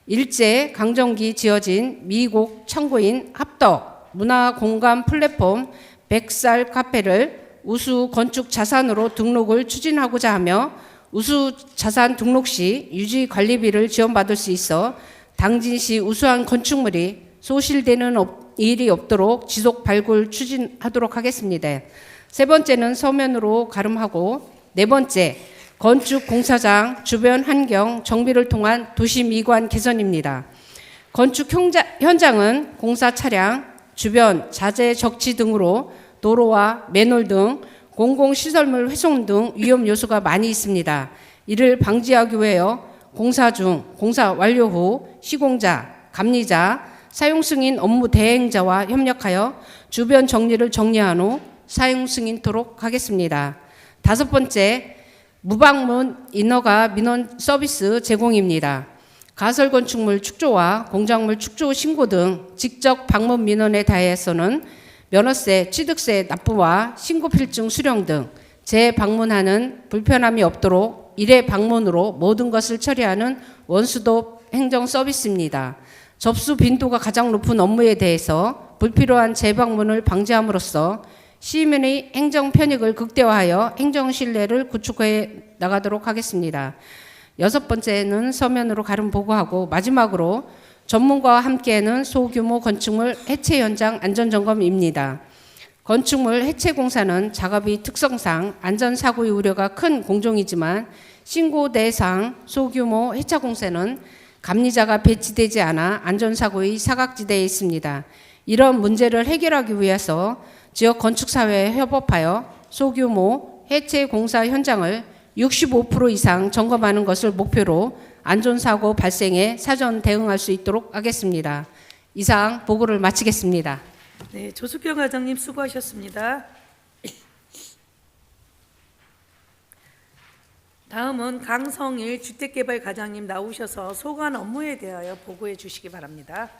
일제 강점기 지어진 미국 창고인 합덕 문화 공간 플랫폼 100살 카페를 우수 건축 자산으로 등록을 추진하고자 하며 우수 자산 등록 시 유지 관리비를 지원받을 수 있어 당진시 우수한 건축물이 소실되는 일이 없도록 지속 발굴 추진하도록 하겠습니다. 세 번째는 서면으로 가름하고, 네 번째 건축 공사장 주변 환경 정비를 통한 도시 미관 개선입니다. 건축 현장은 공사 차량, 주변 자재 적치 등으로 도로와 맨홀 등 공공시설물 훼손 등 위험 요소가 많이 있습니다. 이를 방지하기 위하여 공사 중, 공사 완료 후 시공자, 감리자, 사용 승인 업무 대행자와 협력하여 주변 정리를 정리한 후 사용 승인토록 하겠습니다. 다섯 번째, 무방문 인허가 민원 서비스 제공입니다. 가설 건축물 축조와 공작물 축조 신고 등 직접 방문 민원에 대해서는 면허세, 취득세 납부와 신고 필증 수령 등 재방문하는 불편함이 없도록 1회 방문으로 모든 것을 처리하는 원스톱 행정 서비스입니다. 접수 빈도가 가장 높은 업무에 대해서 불필요한 재방문을 방지함으로써 시민의 행정 편익을 극대화하여 행정 신뢰를 구축해 나가도록 하겠습니다. 여섯 번째는 서면으로 가름 보고하고, 마지막으로 전문가와 함께하는 소규모 건축물 해체 현장 안전점검입니다. 건축물 해체 공사는 작업의 특성상 안전사고의 우려가 큰 공종이지만 신고 대상 소규모 해체 공사는 감리자가 배치되지 않아 안전사고의 사각지대에 있습니다. 이런 문제를 해결하기 위해서 지역 건축사회에 협업하여 소규모 해체 공사 현장을 65% 이상 점검하는 것을 목표로 안전사고 발생에 사전 대응할 수 있도록 하겠습니다. 이상 보고를 마치겠습니다. 네, 조숙경 과장님 수고하셨습니다. 다음은 강성일 주택개발 과장님 나오셔서 소관 업무에 대하여 보고해 주시기 바랍니다.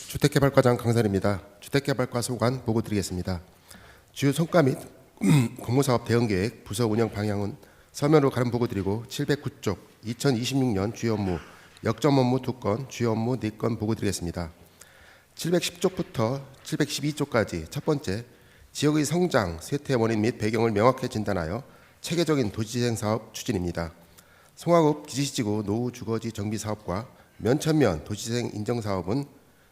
주택개발과장 강선입니다. 주택개발과 소관 보고 드리겠습니다. 주요 성과 및 공모사업 대응계획, 부서 운영 방향은 서면으로 가름 보고 드리고 709쪽 2026년 주요 업무, 역점 업무 2건, 주요 업무 4건 보고 드리겠습니다. 710쪽부터 712쪽까지 첫 번째, 지역의 성장, 쇠퇴 원인 및 배경을 명확히 진단하여 체계적인 도시재생 사업 추진입니다. 송화읍 기지시지구 노후 주거지 정비 사업과 면천면 도시재생 인정 사업은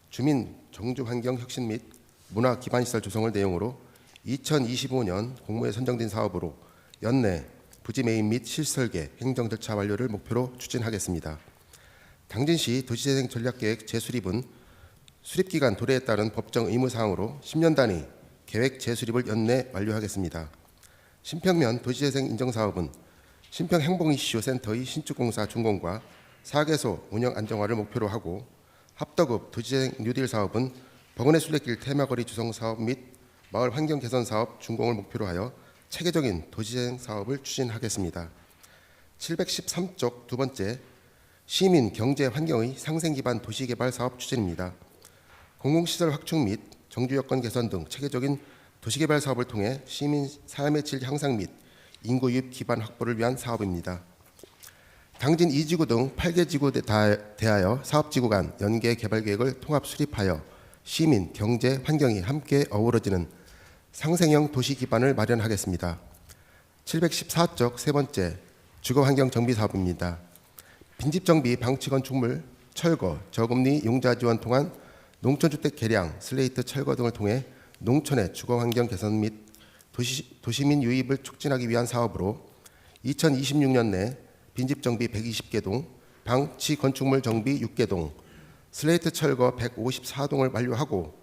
주민 정주 환경 혁신 및 문화 기반 시설 조성을 내용으로 2025년 공모에 선정된 사업으로 연내 부지 매입 및 실설계 행정 절차 완료를 목표로 추진하겠습니다. 당진시 도시재생 전략계획 재수립은 수립기간 도래에 따른 법정 의무사항으로 10년 단위 계획 재수립을 연내 완료하겠습니다. 신평면 도시재생 인정사업은 신평행복 이슈 센터의 신축공사 준공과 4개소 운영 안정화를 목표로 하고, 합덕읍 도시재생 뉴딜 사업은 버그네 순례길 테마거리 주성 사업 및 마을 환경 개선 사업 준공을 목표로 하여 체계적인 도시재생 사업을 추진하겠습니다. 713쪽 두 번째, 시민 경제 환경의 상생 기반 도시 개발 사업 추진입니다. 공공시설 확충 및 정주 여건 개선 등 체계적인 도시 개발 사업을 통해 시민 삶의 질 향상 및 인구 유입 기반 확보를 위한 사업입니다. 당진 2지구 등 8개 지구 대하여 사업지구 간 연계 개발 계획을 통합 수립하여 시민, 경제, 환경이 함께 어우러지는 상생형 도시 기반을 마련하겠습니다. 714쪽 세 번째, 주거환경 정비 사업입니다. 빈집정비, 방치 건축물, 철거, 저금리 융자 지원 통한 농촌주택 개량, 슬레이트 철거 등을 통해 농촌의 주거환경 개선 및 도시민 유입을 촉진하기 위한 사업으로 2026년 내 빈집정비 120개 동, 방치 건축물 정비 6개 동, 슬레이트 철거 154동을 완료하고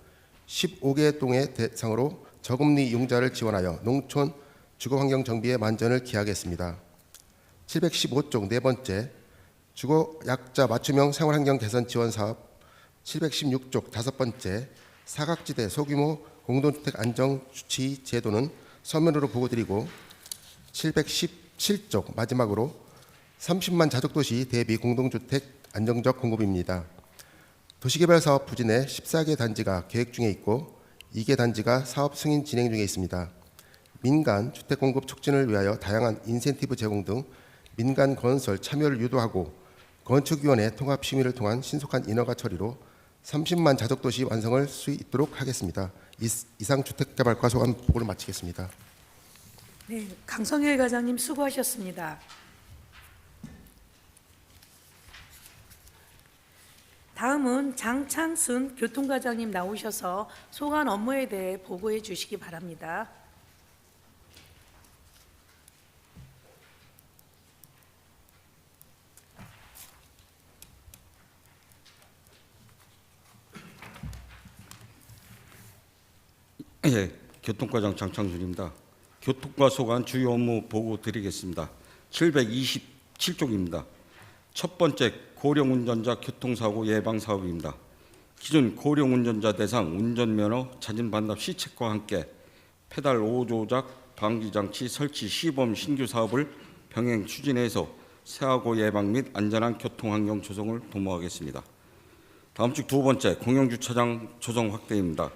15개 동의 대상으로 저금리 융자를 지원하여 농촌 주거환경 정비의 만전을 기하겠습니다. 715쪽 네 번째, 주거약자 맞춤형 생활환경 개선 지원 사업. 716쪽 다섯 번째, 사각지대 소규모 공동주택 안정 주치 제도는 서면으로 보고드리고, 717쪽 마지막으로 30만 자족도시 대비 공동주택 안정적 공급입니다. 도시개발사업 부진에 14개 단지가 계획 중에 있고 2개 단지가 사업 승인 진행 중에 있습니다. 민간 주택 공급 촉진을 위하여 다양한 인센티브 제공 등 민간 건설 참여를 유도하고 건축위원회 통합 심의를 통한 신속한 인허가 처리로 30만 자족도시 완성을 수 있도록 하겠습니다. 이상 주택개발과 소관 보고를 마치겠습니다. 네, 강성일 과장님 수고하셨습니다. 다음은 장창순 교통과장님 나오셔서 소관 업무에 대해 보고해 주시기 바랍니다. 예, 교통과장 장창순입니다. 교통과 소관 주요 업무 보고 드리겠습니다. 727쪽입니다. 첫 번째, 고령 운전자 교통사고 예방 사업입니다. 기존 고령 운전자 대상 운전면허 자진 반납 시책과 함께 페달 5조작 방지장치 설치 시범 신규 사업을 병행 추진해서 사고 예방 및 안전한 교통환경 조성을 도모하겠습니다. 다음 주 두 번째, 공영주차장 조성 확대입니다.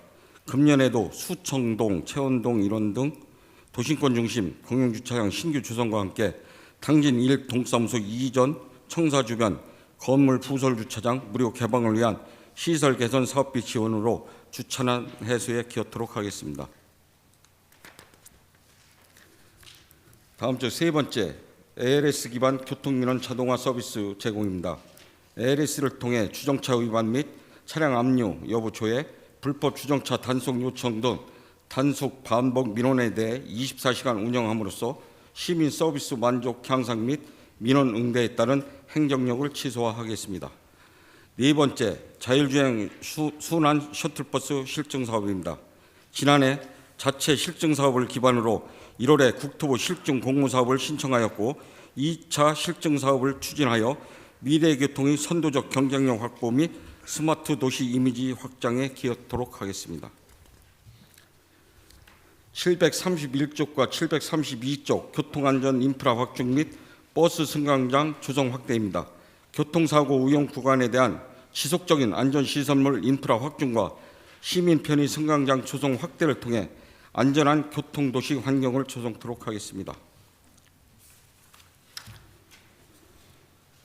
금년에도 수청동, 채원동, 일원 등 도심권 중심 공영주차장 신규 조성과 함께 당진 1 동사무소 이전 청사 주변 건물 부설 주차장 무료 개방을 위한 시설 개선 사업비 지원으로 주차난 해소에 기여토록 하겠습니다. 다음 주 세 번째, ALS 기반 교통민원 자동화 서비스 제공입니다. ALS를 통해 주정차 위반 및 차량 압류 여부 조회, 불법 주정차 단속 요청 등 단속 반복 민원에 대해 24시간 운영함으로써 시민 서비스 만족 향상 및 민원 응대에 따른 행정력을 최소화하겠습니다. 네 번째, 자율주행 순환 셔틀버스 실증 사업입니다. 지난해 자체 실증 사업을 기반으로 1월에 국토부 실증 공모사업을 신청하였고 2차 실증 사업을 추진하여 미래교통의 선도적 경쟁력 확보 및 스마트 도시 이미지 확장에 기여토록 하겠습니다. 731쪽과 732쪽 교통안전 인프라 확충 및 버스 승강장 조성 확대입니다. 교통사고 우용 구간에 대한 지속적인 안전시설물 인프라 확충과 시민 편의 승강장 조성 확대를 통해 안전한 교통도시 환경을 조성토록 하겠습니다.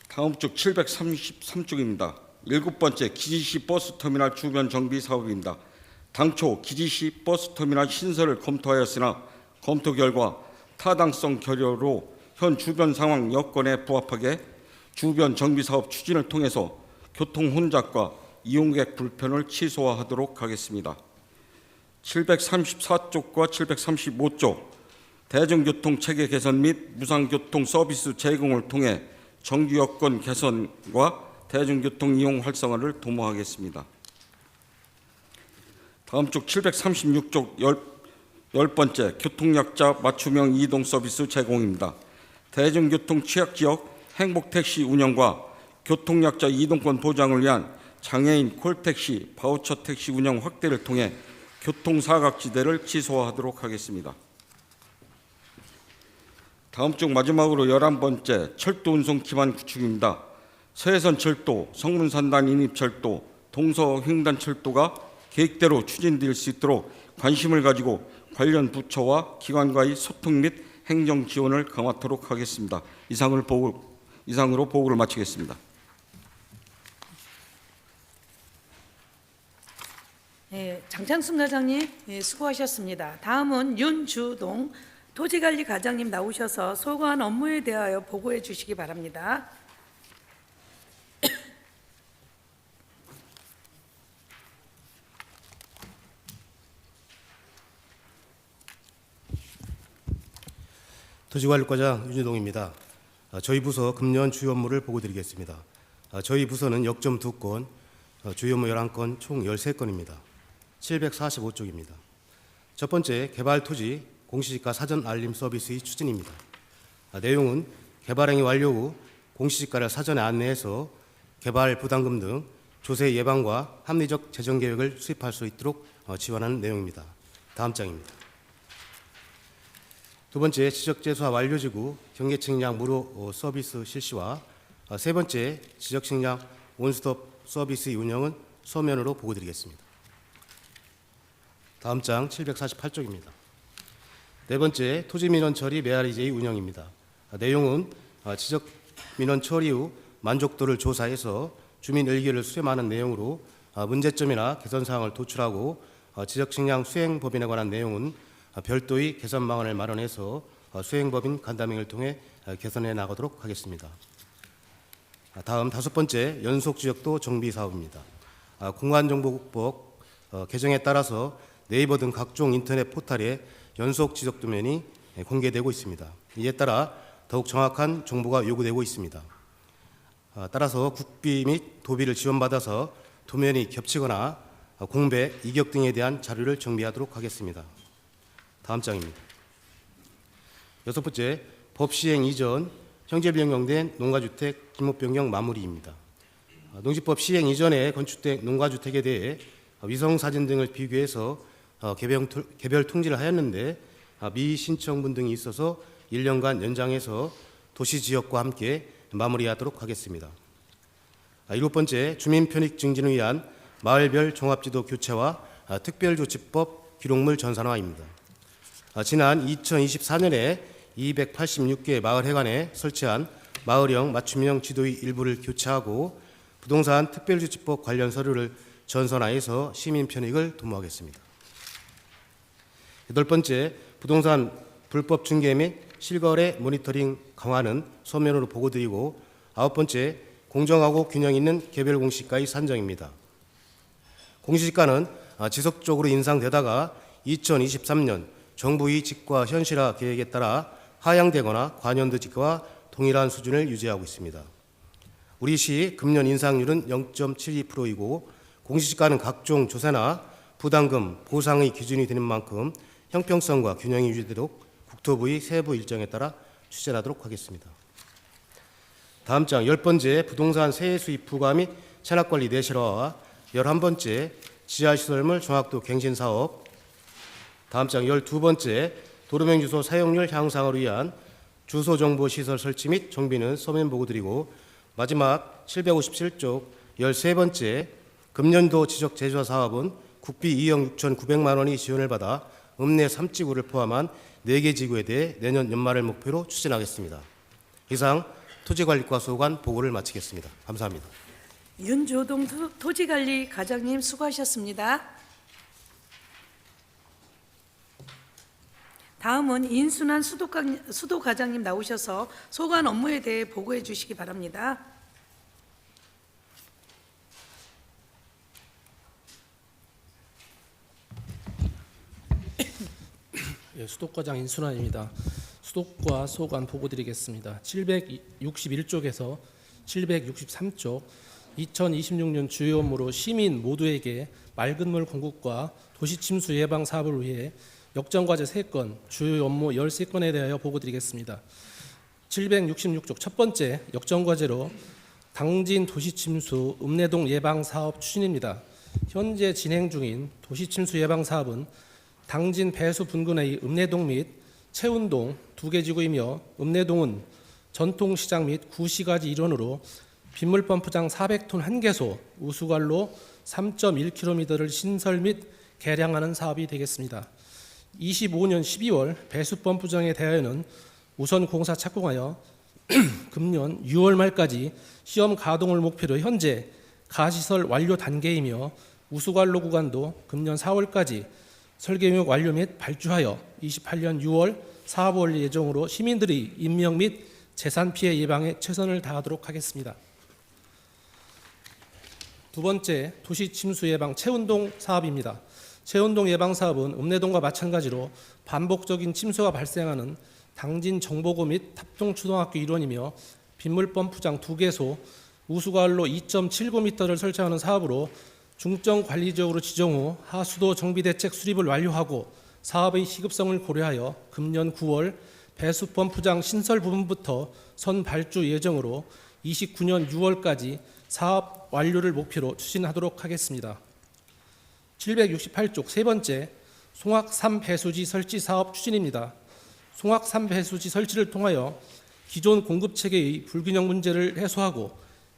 다음 쪽 733쪽입니다. 7번째, 기지시 버스터미널 주변 정비 사업입니다. 당초 기지시 버스터미널 신설을 검토하였으나 검토 결과 타당성 결여로 현 주변 상황 여건에 부합하게 주변 정비 사업 추진을 통해서 교통 혼잡과 이용객 불편을 최소화하도록 하겠습니다. 734쪽과 735쪽 대중교통 체계 개선 및 무상교통 서비스 제공을 통해 정규 여건 개선과 대중교통 이용 활성화를 도모하겠습니다. 다음 쪽 736쪽 10번째 교통약자 맞춤형 이동 서비스 제공입니다. 대중교통 취약지역 행복택시 운영과 교통약자 이동권 보장을 위한 장애인 콜택시, 바우처 택시 운영 확대를 통해 교통사각지대를 지소화하도록 하겠습니다. 다음 쪽 마지막으로 11번째 철도운송 기반 구축입니다. 서해선철도, 성문산단 인입철도, 동서횡단철도가 계획대로 추진될 수 있도록 관심을 가지고 관련 부처와 기관과의 소통 및 행정 지원을 강화하도록 하겠습니다. 이상으로 보고를 마치겠습니다. 네, 장창순 과장님 수고하셨습니다. 다음은 윤주동 토지관리과장님 나오셔서 소관 업무에 대하여 보고해 주시기 바랍니다. 토지관리과장 윤주동입니다. 저희 부서 금년 주요 업무를 보고드리겠습니다. 저희 부서는 역점 2건, 주요 업무 11건, 총 13건입니다. 745쪽입니다. 첫 번째, 개발 토지 공시지가 사전 알림 서비스의 추진입니다. 내용은 개발 행위 완료 후 공시지가를 사전에 안내해서 개발 부담금 등 조세 예방과 합리적 재정 계획을 수립할 수 있도록 지원하는 내용입니다. 다음 장입니다. 두 번째, 지적재수와 완료지구 경계측량 무료 서비스 실시와 세 번째, 지적측량 원스톱 서비스의 운영은 서면으로 보고드리겠습니다. 다음 장 748쪽입니다. 네 번째, 토지민원 처리 메아리제의 운영입니다. 내용은 지적민원 처리 후 만족도를 조사해서 주민 의견을 수렴하는 내용으로 문제점이나 개선사항을 도출하고 지적측량 수행법인에 관한 내용은 별도의 개선 방안을 마련해서 수행법인 간담회를 통해 개선해 나가도록 하겠습니다. 다음 다섯 번째, 연속지역도 정비사업입니다. 공안정보국법 개정에 따라서 네이버 등 각종 인터넷 포털에 연속지적도면이 공개되고 있습니다. 이에 따라 더욱 정확한 정보가 요구되고 있습니다. 따라서 국비 및 도비를 지원받아서 도면이 겹치거나 공배, 이격 등에 대한 자료를 정비하도록 하겠습니다. 다음 장입니다. 여섯 번째, 법 시행 이전 형제 변경된 농가주택 규모 변경 마무리입니다. 농지법 시행 이전에 건축된 농가주택에 대해 위성사진 등을 비교해서 개별 통지를 하였는데 미신청분 등이 있어서 1년간 연장해서 도시지역과 함께 마무리하도록 하겠습니다. 일곱 번째, 주민 편익 증진을 위한 마을별 종합지도 교체와 특별조치법 기록물 전산화입니다. 지난 2024년에 286개 마을 회관에 설치한 마을형 맞춤형 지도의 일부를 교체하고 부동산 특별조치법 관련 서류를 전산화해서 시민 편익을 도모하겠습니다. 여덟 번째, 부동산 불법 중개 및 실거래 모니터링 강화는 서면으로 보고드리고 아홉 번째, 공정하고 균형 있는 개별 공시가의 산정입니다. 공시지가는 지속적으로 인상되다가 2023년 정부의 직과 현실화 계획에 따라 하향되거나 관연도지가와 동일한 수준을 유지하고 있습니다. 우리 시 금년 인상률은 0.72%이고 공시지가는 각종 조세나 부담금, 보상의 기준이 되는 만큼 형평성과 균형이 유지되도록 국토부의 세부 일정에 따라 추진하도록 하겠습니다. 다음 장 10번째, 부동산 세액 수입 부과 및 체납관리 내실화와 11번째, 지하시설물 종합도 갱신 사업. 다음 장 12번째, 도로명 주소 사용률 향상을 위한 주소정보시설 설치 및 정비는 서면 보고드리고 마지막 757쪽 13번째, 금년도 지적 제조화 사업은 국비 2억 6,900만 원이 지원을 받아 읍내 3지구를 포함한 4개 지구에 대해 내년 연말을 목표로 추진하겠습니다. 이상 토지관리과 소관 보고를 마치겠습니다. 감사합니다. 윤조동 토지관리과장님 수고하셨습니다. 다음은 인순환 수도과장님 나오셔서 소관 업무에 대해 보고해 주시기 바랍니다. 수도과장 인순환입니다. 수도과 소관 보고드리겠습니다. 761쪽에서 763쪽 2026년 주요 업무로 시민 모두에게 맑은 물 공급과 도시 침수 예방 사업을 위해 역전과제 3건, 주요 업무 13건에 대하여 보고드리겠습니다. 766쪽 첫 번째 역전과제로 당진 도시침수 읍내동 예방사업 추진입니다. 현재 진행 중인 도시침수 예방사업은 당진 배수 분군의 읍내동 및 채운동 2개 지구이며 읍내동은 전통시장 및 구시가지 일원으로 빗물펌프장 400톤 1개소, 우수관로 3.1km를 신설 및 개량하는 사업이 되겠습니다. 25년 12월 배수펌프장에 대하여는 우선 공사 착공하여 금년 6월 말까지 시험 가동을 목표로 현재 가시설 완료 단계이며 우수관로 구간도 금년 4월까지 설계용역 완료 및 발주하여 28년 6월 사업 원리 예정으로 시민들의 인명 및 재산 피해 예방에 최선을 다하도록 하겠습니다. 두 번째, 도시 침수 예방 채운동 사업입니다. 채운동 예방 사업은 읍내동과 마찬가지로 반복적인 침수가 발생하는 당진 정보고 및 탑동초등학교 일원이며 빗물펌프장 2개소, 우수관로 2.79m를 설치하는 사업으로 중점 관리지역으로 지정 후 하수도 정비대책 수립을 완료하고 사업의 시급성을 고려하여 금년 9월 배수펌프장 신설 부분부터 선 발주 예정으로 29년 6월까지 사업 완료를 목표로 추진하도록 하겠습니다. 768쪽 세 번째, 송악 3배수지 설치 사업 추진입니다. 송악 3배수지 설치를 통하여 기존 공급체계의 불균형 문제를 해소하고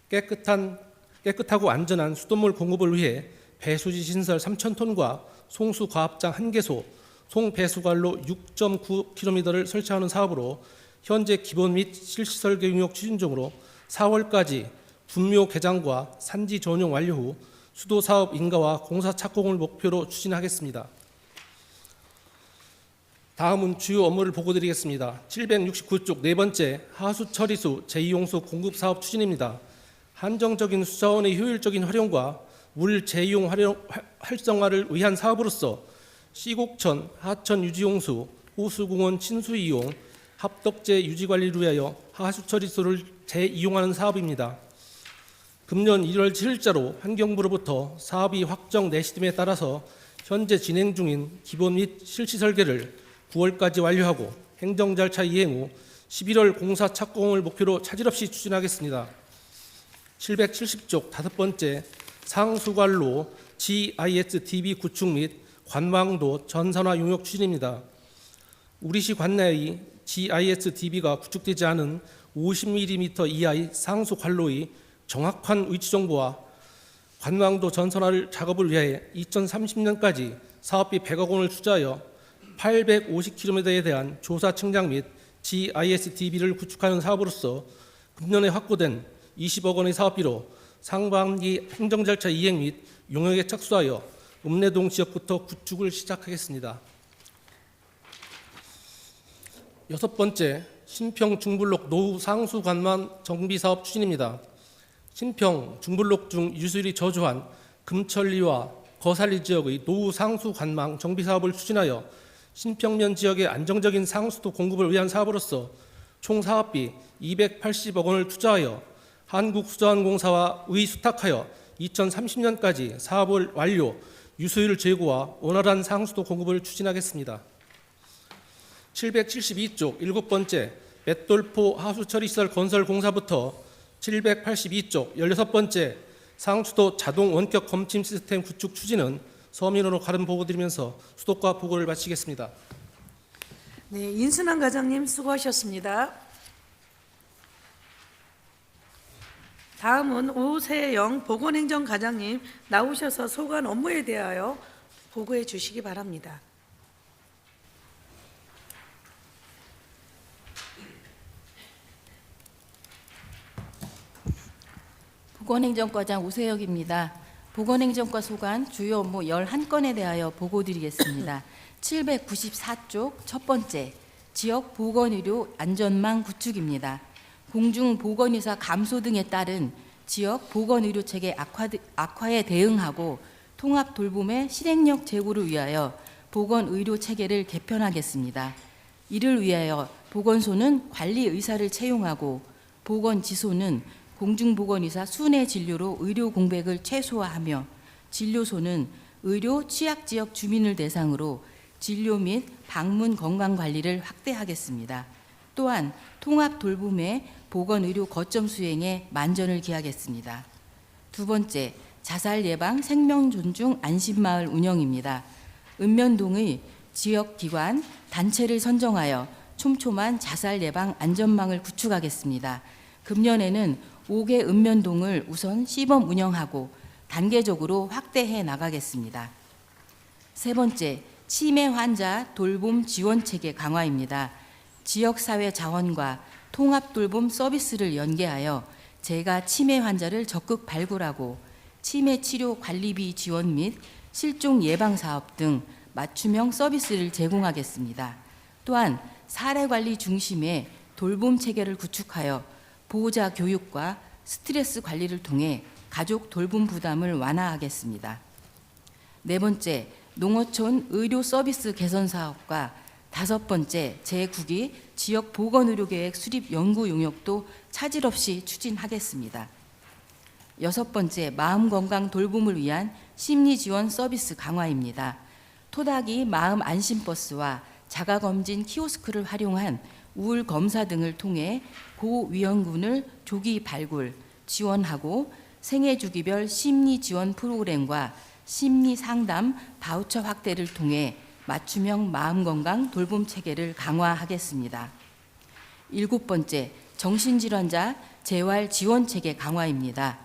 깨끗하고 안전한 수돗물 공급을 위해 배수지 신설 3,000톤과 송수 과합장 1개소, 송배수관로 6.9km를 설치하는 사업으로 현재 기본 및 실시설계 용역 추진 중으로 4월까지 분묘 개장과 산지 전용 완료 후 수도 사업 인가와 공사 착공을 목표로 추진하겠습니다. 다음은 주요 업무를 보고드리겠습니다. 769쪽 네 번째, 하수 처리수 제2용수 공급 사업 추진입니다. 한정적인 수자원의 효율적인 활용과 물 재이용 활성화를 위한 사업으로서 시곡천, 하천 유지용수, 호수공원 친수 이용, 합덕제 유지관리를 위하여 하수처리수를 재이용하는 사업입니다. 금년 1월 7일자로 환경부로부터 사업이 확정 내시됨에 따라서 현재 진행 중인 기본 및 실시 설계를 9월까지 완료하고 행정절차 이행 후 11월 공사 착공을 목표로 차질 없이 추진하겠습니다. 770쪽 다섯 번째, 상수관로 GIS-DB 구축 및 관망도 전산화 용역 추진입니다. 우리시 관내의 GIS-DB가 구축되지 않은 50mm 이하의 상수 관로의 정확한 위치 정보와 관망도 전산화 작업을 위해 2030년까지 사업비 100억 원을 투자하여 850km에 대한 조사 측량 및 GIS-DB를 구축하는 사업으로서 금년에 확보된 20억 원의 사업비로 상반기 행정절차 이행 및 용역에 착수하여 읍내동 지역부터 구축을 시작하겠습니다. 여섯 번째, 신평 중불록 노후 상수 관망 정비 사업 추진입니다. 신평 중불록 중 유수율이 저조한 금천리와 거살리 지역의 노후 상수 관망 정비 사업을 추진하여 신평면 지역의 안정적인 상수도 공급을 위한 사업으로서 총 사업비 280억 원을 투자하여 한국수자원공사와 의수탁하여 2030년까지 사업을 완료, 유수율 제고와 원활한 상수도 공급을 추진하겠습니다. 772쪽 일곱 번째, 맷돌포 하수처리시설 건설 공사부터 782쪽 16번째, 상수도 자동 원격 검침 시스템 구축 추진은 서민으로 가름 보고드리면서 수도과 보고를 마치겠습니다. 네, 인순환 과장님 수고하셨습니다. 다음은 오세영 보건행정과장님 나오셔서 소관 업무에 대하여 보고해 주시기 바랍니다. 보건행정과장 오세혁입니다. 보건행정과 소관 주요 업무 11건에 대하여 보고드리겠습니다. 794쪽 첫 번째, 지역 보건의료 안전망 구축입니다. 공중보건의사 감소 등에 따른 지역 보건의료체계 악화에 대응하고 통합 돌봄의 실행력 제고를 위하여 보건의료체계를 개편하겠습니다. 이를 위하여 보건소는 관리의사를 채용하고 보건지소는 공중보건의사 순회 진료로 의료 공백을 최소화하며 진료소는 의료 취약지역 주민을 대상으로 진료 및 방문 건강관리를 확대하겠습니다. 또한 통합 돌봄의 보건의료 거점 수행에 만전을 기하겠습니다. 두 번째, 자살 예방 생명 존중 안심마을 운영입니다. 읍면동의 지역기관, 단체를 선정하여 촘촘한 자살 예방 안전망을 구축하겠습니다. 금년에는 5개 읍면동을 우선 시범 운영하고 단계적으로 확대해 나가겠습니다. 세 번째, 치매 환자 돌봄 지원 체계 강화입니다. 지역사회 자원과 통합 돌봄 서비스를 연계하여 재가 치매 환자를 적극 발굴하고 치매 치료 관리비 지원 및 실종 예방 사업 등 맞춤형 서비스를 제공하겠습니다. 또한 사례 관리 중심의 돌봄 체계를 구축하여 보호자 교육과 스트레스 관리를 통해 가족 돌봄 부담을 완화하겠습니다. 네 번째, 농어촌 의료 서비스 개선 사업과 다섯 번째, 제9기 지역 보건의료계획 수립 연구 용역도 차질 없이 추진하겠습니다. 여섯 번째, 마음건강 돌봄을 위한 심리지원 서비스 강화입니다. 토닥이 마음 안심버스와 자가검진 키오스크를 활용한 우울 검사 등을 통해 고위험군을 조기 발굴, 지원하고 생애주기별 심리지원 프로그램과 심리상담 바우처 확대를 통해 맞춤형 마음건강 돌봄 체계를 강화하겠습니다. 일곱 번째, 정신질환자 재활 지원 체계 강화입니다.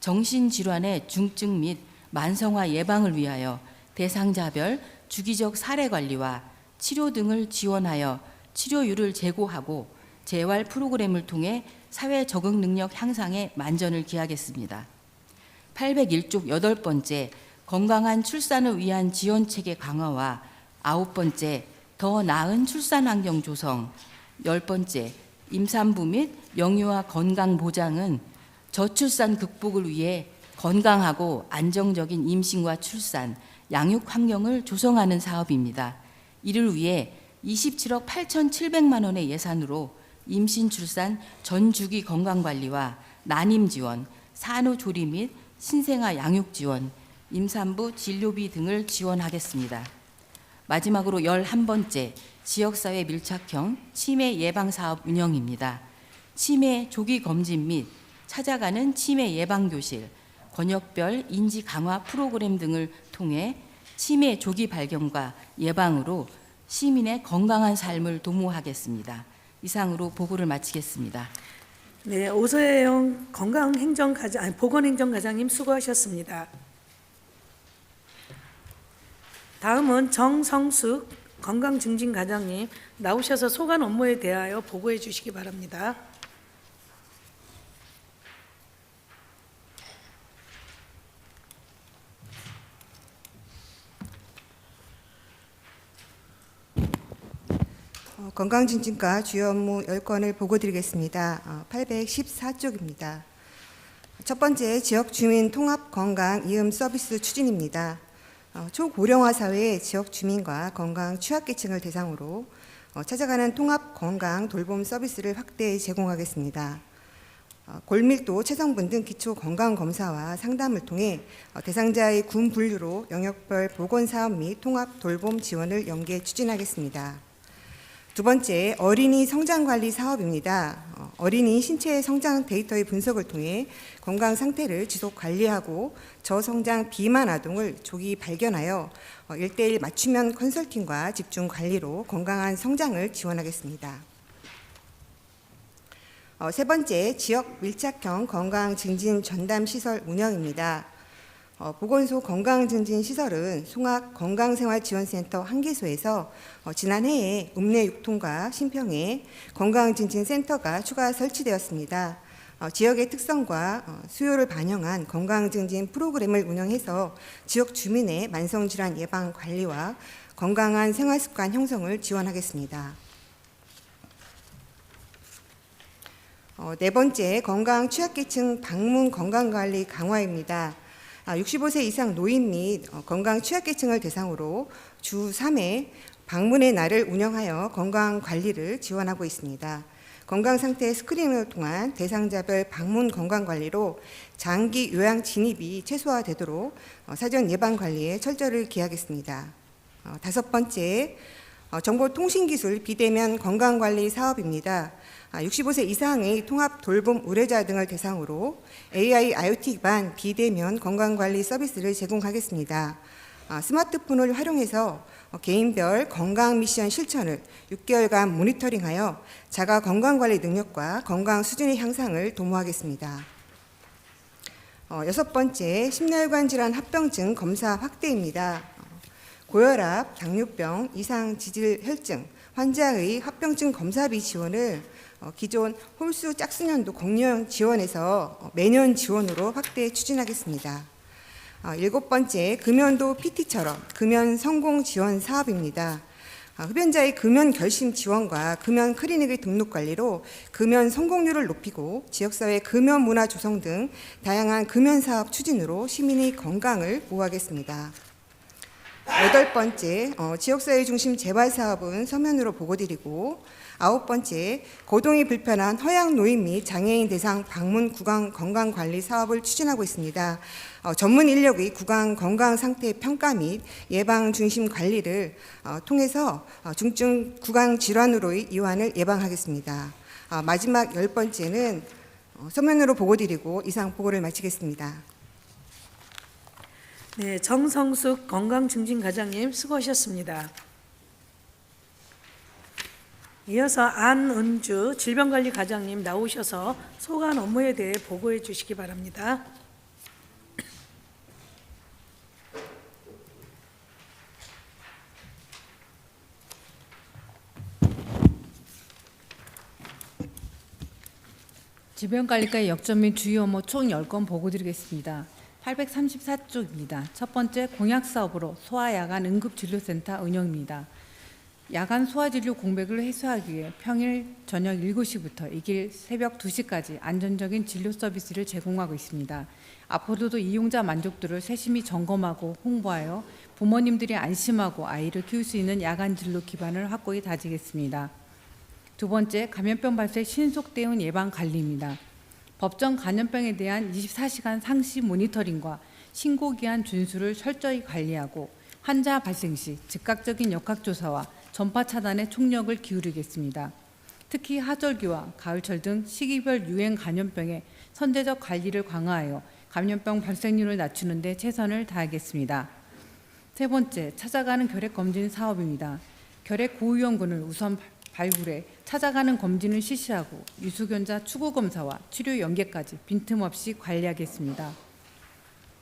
정신질환의 중증 및 만성화 예방을 위하여 대상자별 주기적 사례 관리와 치료 등을 지원하여 치료율을 제고하고 재활 프로그램을 통해 사회 적응 능력 향상에 만전을 기하겠습니다. 801쪽 여덟 번째, 건강한 출산을 위한 지원 체계 강화와 아홉 번째, 더 나은 출산 환경 조성, 열 번째, 임산부 및 영유아 건강 보장은 저출산 극복을 위해 건강하고 안정적인 임신과 출산, 양육 환경을 조성하는 사업입니다. 이를 위해 27억 8,700만 원의 예산으로 임신 출산 전 주기 건강관리와 난임 지원, 산후조리 및 신생아 양육 지원, 임산부 진료비 등을 지원하겠습니다. 마지막으로 11번째, 지역사회 밀착형 치매 예방사업 운영입니다. 치매 조기 검진 및 찾아가는 치매 예방교실, 권역별 인지 강화 프로그램 등을 통해 치매 조기 발견과 예방으로 시민의 건강한 삶을 도모하겠습니다. 이상으로 보고를 마치겠습니다. 네, 오서영 보건행정과장님 수고하셨습니다. 다음은 정성숙 건강증진과장님 나오셔서 소관 업무에 대하여 보고해 주시기 바랍니다. 건강증진과 주요 업무 10건을 보고드리겠습니다. 814쪽입니다. 첫 번째, 지역 주민 통합 건강 이음 서비스 추진입니다. 초고령화 사회의 지역 주민과 건강 취약계층을 대상으로 찾아가는 통합 건강 돌봄 서비스를 확대 제공하겠습니다. 골밀도 체성분 등 기초 건강 검사와 상담을 통해 대상자의 군 분류로 영역별 보건 사업 및 통합 돌봄 지원을 연계 추진하겠습니다. 두 번째, 어린이 성장관리 사업입니다. 어린이 신체 성장 데이터의 분석을 통해 건강 상태를 지속 관리하고 저성장 비만 아동을 조기 발견하여 1:1 맞춤형 컨설팅과 집중 관리로 건강한 성장을 지원하겠습니다. 세 번째, 지역 밀착형 건강증진 전담시설 운영입니다. 보건소 건강증진시설은 송악 건강생활지원센터 1개소에서 지난해에 읍내 6통과 신평에 건강증진센터가 추가 설치되었습니다. 지역의 특성과 수요를 반영한 건강증진 프로그램을 운영해서 지역 주민의 만성질환 예방 관리와 건강한 생활습관 형성을 지원하겠습니다. 네 번째, 건강 취약계층 방문 건강관리 강화입니다. 65세 이상 노인 및 건강 취약계층을 대상으로 주 3회 방문의 날을 운영하여 건강관리를 지원하고 있습니다. 건강상태 스크린을 통한 대상자별 방문 건강관리로 장기 요양 진입이 최소화되도록 사전 예방관리에 철저를 기하겠습니다. 5번째, 정보통신기술 비대면 건강관리 사업입니다. 65세 이상의 통합 돌봄 의뢰자 등을 대상으로 AI, IoT 기반 비대면 건강관리 서비스를 제공하겠습니다. 스마트폰을 활용해서 개인별 건강 미션 실천을 6개월간 모니터링하여 자가 건강관리 능력과 건강 수준의 향상을 도모하겠습니다. 6번째, 심혈관 질환 합병증 검사 확대입니다. 고혈압, 당뇨병, 이상지질 혈증 환자의 합병증 검사비 지원을 기존 홀수 짝수년도 공영 지원에서 매년 지원으로 확대 추진하겠습니다. 7번째, 금연도 PT처럼 금연 성공 지원 사업입니다. 흡연자의 금연 결심 지원과 금연 클리닉의 등록 관리로 금연 성공률을 높이고 지역사회 금연 문화 조성 등 다양한 금연 사업 추진으로 시민의 건강을 보호하겠습니다. 8번째, 지역사회 중심 재활 사업은 서면으로 보고드리고 9번째, 거동이 불편한 허약 노인 및 장애인 대상 방문 구강 건강관리 사업을 추진하고 있습니다. 전문 인력의 구강 건강 상태 평가 및 예방 중심 관리를 통해서 중증 구강 질환으로의 이완을 예방하겠습니다. 마지막 10번째는 서면으로 보고드리고 이상 보고를 마치겠습니다. 네, 정성숙 건강증진과장님 수고하셨습니다. 이어서 안은주 질병관리과장님 나오셔서 소관 업무에 대해 보고해 주시기 바랍니다. 질병관리과의 역점 및 주요 업무 총 10건 보고드리겠습니다. 834쪽입니다. 첫 번째, 공약사업으로 소아야간 응급진료센터 운영입니다. 야간 소아진료 공백을 해소하기 위해 평일 저녁 7시부터 이길 새벽 2시까지 안전적인 진료 서비스를 제공하고 있습니다. 앞으로도 이용자 만족도를 세심히 점검하고 홍보하여 부모님들이 안심하고 아이를 키울 수 있는 야간 진료 기반을 확고히 다지겠습니다. 두 번째, 감염병 발생 신속 대응 예방 관리입니다. 법정 감염병에 대한 24시간 상시 모니터링과 신고기한 준수를 철저히 관리하고 환자 발생 시 즉각적인 역학조사와 전파 차단에 총력을 기울이겠습니다. 특히 하절기와 가을철 등 시기별 유행 감염병의 선제적 관리를 강화하여 감염병 발생률을 낮추는 데 최선을 다하겠습니다. 세 번째, 찾아가는 결핵 검진 사업입니다. 결핵 고위험군을 우선 발굴해 찾아가는 검진을 실시하고 유수견자 추구 검사와 치료 연계까지 빈틈없이 관리하겠습니다.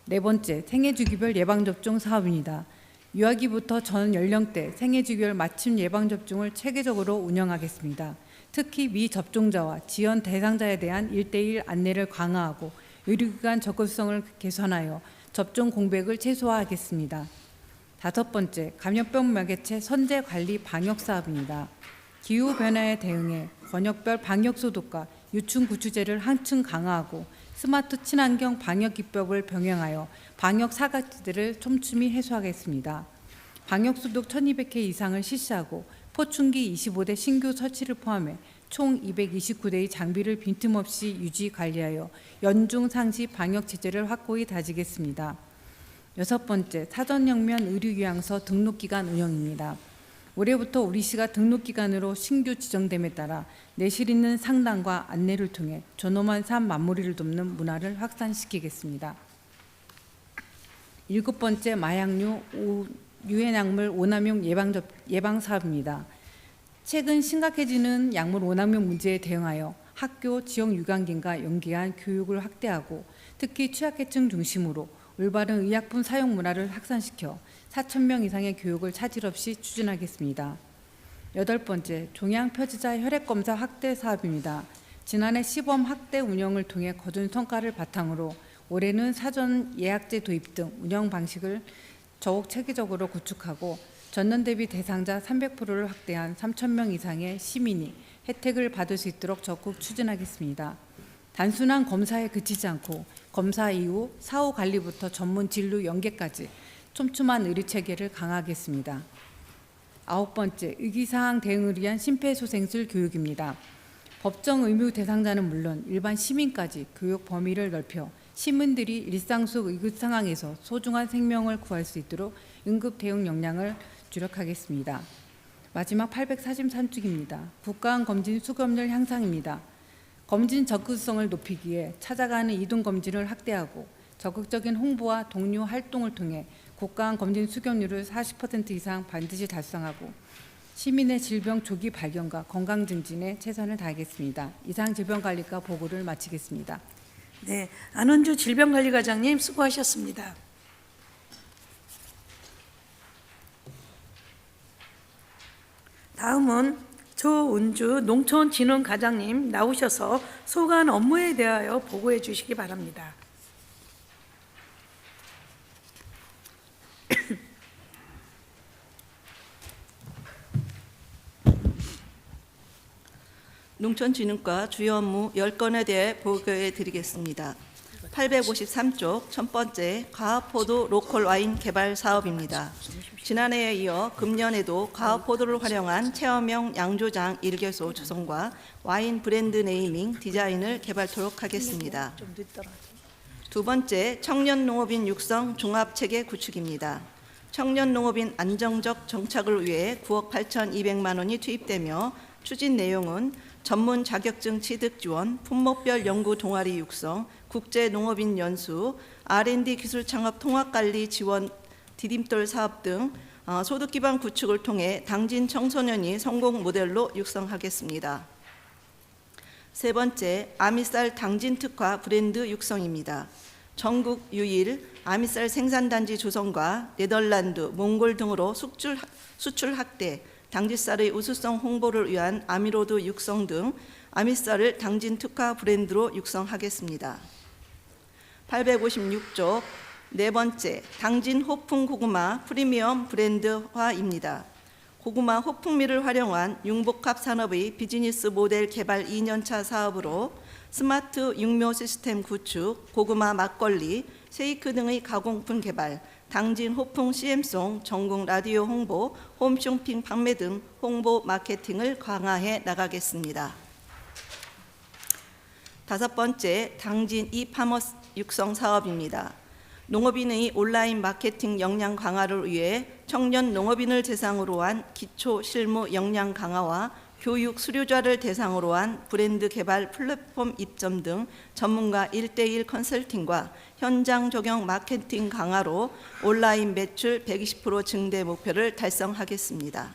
네 번째, 생애주기별 예방접종 사업입니다. 유아기부터 전 연령대 생애주기별 맞춤 예방접종을 체계적으로 운영하겠습니다. 특히 미접종자와 지원 대상자에 대한 1:1 안내를 강화하고 의료기관 접근성을 개선하여 접종 공백을 최소화하겠습니다. 다섯 번째, 감염병 매개체 선제 관리 방역 사업입니다. 기후변화에 대응해 권역별 방역 소독과 유충 구출제를 한층 강화하고 스마트 친환경 방역 기법을 병행하여 방역 사각지대를 촘촘히 해소하겠습니다. 방역 소독 1,200회 이상을 실시하고 포충기 25대 신규 설치를 포함해 총 229대의 장비를 빈틈없이 유지 관리하여 연중 상시 방역 체제를 확고히 다지겠습니다. 여섯 번째, 사전역면 의료요양서 등록기간 운영입니다. 올해부터 우리시가 등록기관으로 신규 지정됨에 따라 내실 있는 상담과 안내를 통해 존엄한 삶 마무리를 돕는 문화를 확산시키겠습니다. 일곱 번째, 마약류 유해약물 오남용 예방 사업입니다. 최근 심각해지는 약물 오남용 문제에 대응하여 학교, 지역 유관기관과 연계한 교육을 확대하고 특히 취약계층 중심으로 올바른 의약품 사용 문화를 확산시켜 4,000명 이상의 교육을 차질 없이 추진하겠습니다. 여덟 번째, 종양 표지자 혈액검사 확대 사업입니다. 지난해 시범 확대 운영을 통해 거둔 성과를 바탕으로 올해는 사전 예약제 도입 등 운영 방식을 더욱 체계적으로 구축하고 전년 대비 대상자 300%를 확대한 3,000명 이상의 시민이 혜택을 받을 수 있도록 적극 추진하겠습니다. 단순한 검사에 그치지 않고 검사 이후 사후 관리부터 전문 진료 연계까지 촘촘한 의료체계를 강화하겠습니다. 아홉 번째, 위기사항 대응을 위한 심폐소생술 교육입니다. 법정 의무 대상자는 물론 일반 시민까지 교육 범위를 넓혀 시민들이 일상 속 의급 상황에서 소중한 생명을 구할 수 있도록 응급 대응 역량을 주력하겠습니다. 마지막 843쪽입니다. 국가안 검진 수검률 향상입니다. 검진 적극성을 높이기 위해 찾아가는 이동 검진을 확대하고 적극적인 홍보와 독려 활동을 통해 국가안 검진 수검률을 40% 이상 반드시 달성하고 시민의 질병 조기 발견과 건강 증진에 최선을 다하겠습니다. 이상 질병관리과 보고를 마치겠습니다. 네, 안원주 질병관리과장님 수고하셨습니다. 다음은 조은주 농촌진흥과장님 나오셔서 소관 업무에 대하여 보고해 주시기 바랍니다. 농촌진흥과 주요 업무 10건에 대해 보고해 드리겠습니다. 853쪽 첫 번째 과학포도 로컬 와인 개발 사업입니다. 지난해에 이어 금년에도 과학포도를 활용한 체험형 양조장 1개소 조성과 와인 브랜드 네이밍 디자인을 개발토록 하겠습니다. 두 번째 청년농업인 육성 종합체계 구축입니다. 청년농업인 안정적 정착을 위해 9억 8,200만 원이 투입되며 추진 내용은 전문 자격증 취득 지원, 품목별 연구 동아리 육성, 국제농업인 연수, R&D 기술 창업 통합관리 지원 디딤돌 사업 등 소득 기반 구축을 통해 당진 청소년이 성공 모델로 육성하겠습니다. 세 번째, 아미쌀 당진 특화 브랜드 육성입니다. 전국 유일 아미쌀 생산단지 조성과 네덜란드, 몽골 등으로 수출 확대, 당지쌀의 우수성 홍보를 위한 아미로드 육성 등 아미쌀을 당진 특화 브랜드로 육성하겠습니다. 856조 네 번째, 당진 호풍 고구마 프리미엄 브랜드화입니다. 고구마 호풍미를 활용한 융복합 산업의 비즈니스 모델 개발 2년차 사업으로 스마트 육묘 시스템 구축, 고구마 막걸리, 쉐이크 등의 가공품 개발, 당진 호풍 CM송, 전국 라디오 홍보, 홈쇼핑 판매 등 홍보 마케팅을 강화해 나가겠습니다. 다섯 번째, 당진 이파머스 육성 사업입니다. 농업인의 온라인 마케팅 역량 강화를 위해 청년 농업인을 대상으로 한 기초 실무 역량 강화와 교육 수료자를 대상으로 한 브랜드 개발 플랫폼 입점 등 전문가 1:1 컨설팅과 현장 적용 마케팅 강화로 온라인 매출 120% 증대 목표를 달성하겠습니다.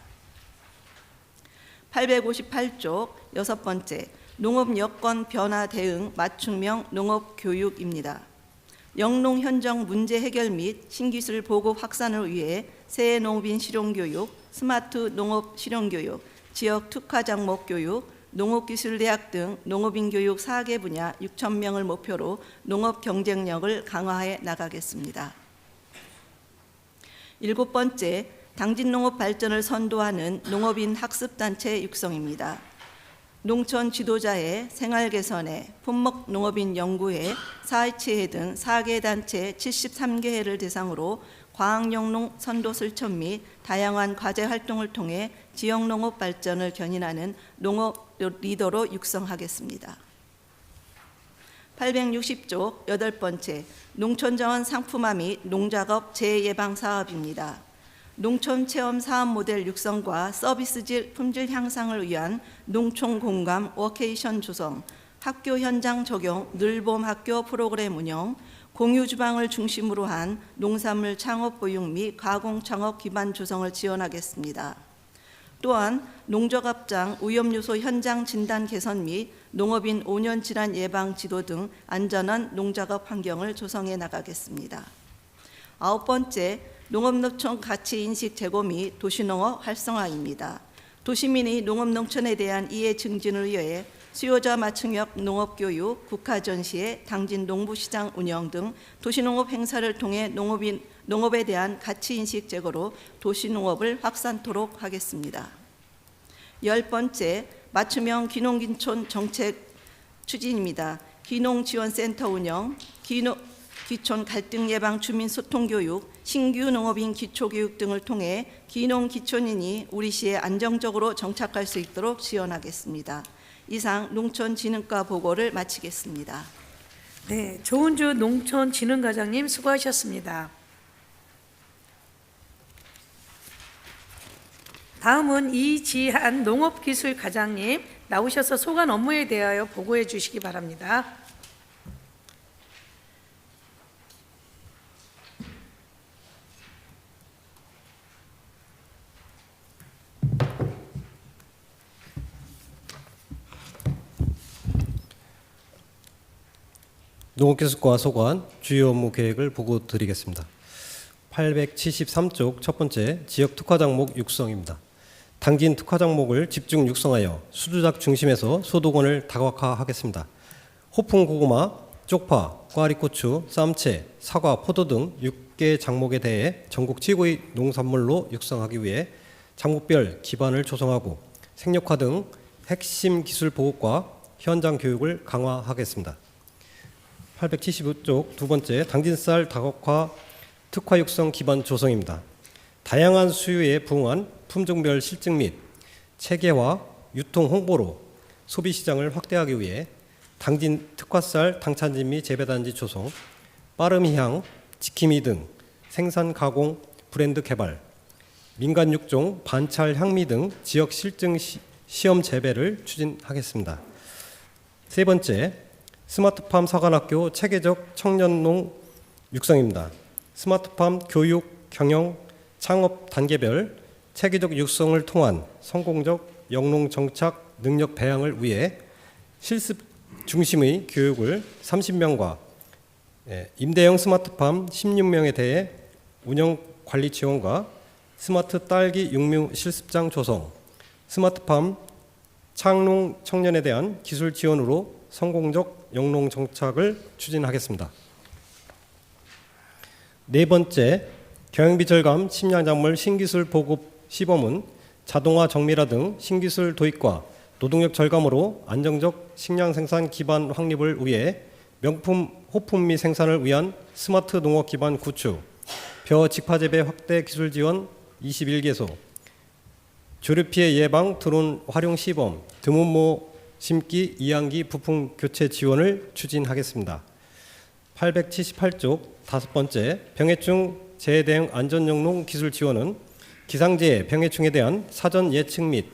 858조 여섯 번째, 농업 여건 변화 대응 맞춤형 농업 교육입니다. 영농 현장 문제 해결 및 신기술 보급 확산을 위해 새 농업인 실용교육, 스마트 농업 실용교육, 지역 특화 장목 교육, 농업기술대학 등 농업인 교육 4개 분야 6,000명을 목표로 농업 경쟁력을 강화해 나가겠습니다. 일곱 번째, 당진 농업 발전을 선도하는 농업인 학습단체 육성입니다. 농촌 지도자회, 생활 개선회, 품목 농업인 연구회, 사회체회 등 4개 단체 73개회를 대상으로 과학영농 선도 실천 및 다양한 과제 활동을 통해 지역 농업 발전을 견인하는 농업 리더로 육성하겠습니다. 860조 여덟 번째, 농촌정원 상품화 및 농작업 재예방 사업입니다. 농촌 체험 사업 모델 육성과 서비스질 품질 향상을 위한 농촌 공감 워케이션 조성, 학교 현장 적용 늘봄 학교 프로그램 운영, 공유 주방을 중심으로 한 농산물 창업 보육 및 가공 창업 기반 조성을 지원하겠습니다. 또한 농적업장 위험 요소 현장 진단 개선 및 농업인 5년 질환 예방 지도 등 안전한 농작업 환경을 조성해 나가겠습니다. 아홉 번째, 농업노총 가치인식 제고 및 도시농업 활성화입니다. 도시민의 농업농촌에 대한 이해 증진을 위해 수요자 맞춤형 농업교육, 국가전시회, 당진 농부시장 운영 등 도시농업 행사를 통해 농업에 대한 가치인식 제고로 도시농업을 확산토록 하겠습니다. 열 번째, 맞춤형 귀농귀촌 정책 추진입니다. 귀농지원센터 운영, 귀촌 갈등 예방 주민 소통 교육, 신규 농업인 기초교육 등을 통해 귀농 귀촌인이 우리 시에 안정적으로 정착할 수 있도록 지원하겠습니다. 이상 농촌진흥과 보고를 마치겠습니다. 네, 조은주 농촌진흥과장님 수고하셨습니다. 다음은 이지한 농업기술과장님 나오셔서 소관 업무에 대하여 보고해 주시기 바랍니다. 농업기술과 소관 주요 업무 계획을 보고 드리겠습니다. 873쪽 첫 번째 지역 특화 장목 육성입니다. 당진 특화 장목을 집중 육성하여 수주작 중심에서 소득원을 다각화하겠습니다. 호풍 고구마, 쪽파, 꽈리고추, 쌈채, 사과, 포도 등 6개 장목에 대해 전국 최고의 농산물로 육성하기 위해 장목별 기반을 조성하고 생력화 등 핵심 기술 보급과 현장 교육을 강화하겠습니다. 875쪽 두 번째 당진쌀 다각화 특화 육성 기반 조성입니다. 다양한 수요에 부응한 품종별 실증 및 체계화, 유통 홍보로 소비 시장을 확대하기 위해 당진 특화쌀 당찬진미 재배단지 조성, 빠름향, 지킴이 등 생산 가공 브랜드 개발, 민간 육종 반찰 향미 등 지역 실증 시험 재배를 추진하겠습니다. 세 번째 스마트팜 사관학교 체계적 청년농 육성입니다. 스마트팜 교육, 경영, 창업 단계별 체계적 육성을 통한 성공적 영농 정착 능력 배양을 위해 실습 중심의 교육을 30명과 임대형 스마트팜 16명에 대해 운영 관리 지원과 스마트 딸기 육묘 실습장 조성, 스마트팜 창농 청년에 대한 기술 지원으로 성공적 영농 정착을 추진하겠습니다. 네 번째, 경영비 절감 식량작물 신기술 보급 시범은 자동화 정밀화 등 신기술 도입과 노동력 절감으로 안정적 식량 생산 기반 확립을 위해 명품 호품미 생산을 위한 스마트 농업 기반 구축, 벼 직파재배 확대 기술 지원 21개소, 조류 피해 예방 드론 활용 시범, 드문모 심기 이항기 부품 교체 지원을 추진하겠습니다. 878쪽 다섯 번째 병해충 재해 대응 안전영농 기술 지원은 기상재해 병해충에 대한 사전 예측 및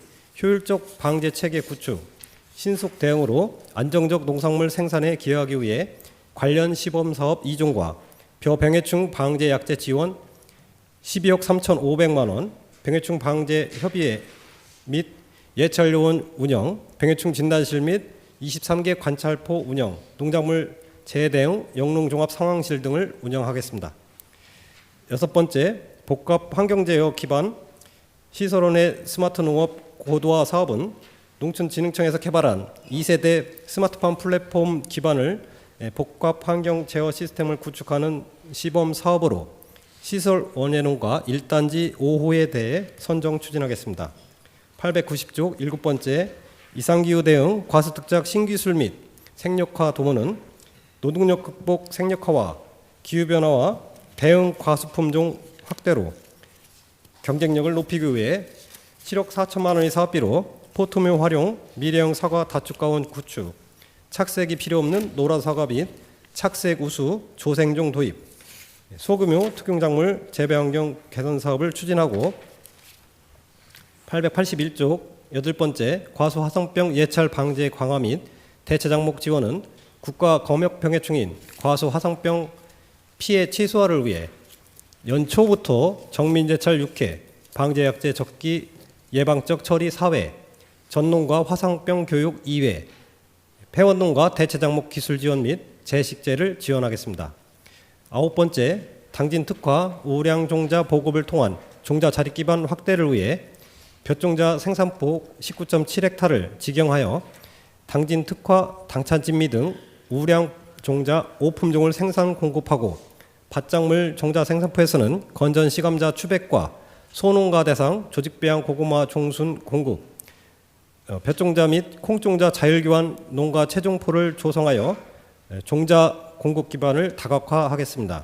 효율적 방제 체계 구축, 신속 대응으로 안정적 농산물 생산에 기여하기 위해 관련 시범 사업 2종과 벼 병해충 방제 약재 지원 12억 3,500만 원, 병해충 방제 협의회 및 예찰요원 운영, 병해충 진단실 및 23개 관찰포 운영, 농작물 재해 대응 영농종합 상황실 등을 운영하겠습니다. 여섯 번째, 복합 환경제어 기반 시설원의 스마트 농업 고도화 사업은 농촌진흥청에서 개발한 2세대 스마트팜 플랫폼 기반을 복합 환경 제어 시스템을 구축하는 시범 사업으로 시설 원예농가 1단지 5호에 대해 선정 추진하겠습니다. 890쪽 일곱 번째 이상기후 대응 과수특작 신기술 및 생력화 도모는 노동력 극복 생력화와 기후변화와 대응 과수품종 확대로 경쟁력을 높이기 위해 7억 4천만 원의 사업비로 포토묘 활용, 미래형 사과 다축가원 구축, 착색이 필요 없는 노라사과 및 착색 우수, 조생종 도입, 소규모 특용작물 재배환경 개선 사업을 추진하고 881쪽 여덟 번째 과수 화성병 예찰 방제 강화 및 대체 장목 지원은 국가 검역병해충인 과수 화성병 피해 최소화를 위해 연초부터 정민제찰 6회, 방제약제 적기 예방적 처리 4회, 전농과 화상병 교육 2회, 폐원농과 대체 장목 기술 지원 및 재식재를 지원하겠습니다. 아홉 번째, 당진 특화 우량 종자 보급을 통한 종자 자립 기반 확대를 위해 벼종자 생산폭 19.7헥타를 지경하여 당진 특화 당찬진미 등 우량 종자 5품종을 생산 공급하고 밭작물 종자 생산포에서는 건전 시감자 추백과 소농가 대상 조직배양 고구마 종순 공급, 벼종자 및 콩종자 자율교환 농가 체종포를 조성하여 종자 공급 기반을 다각화하겠습니다.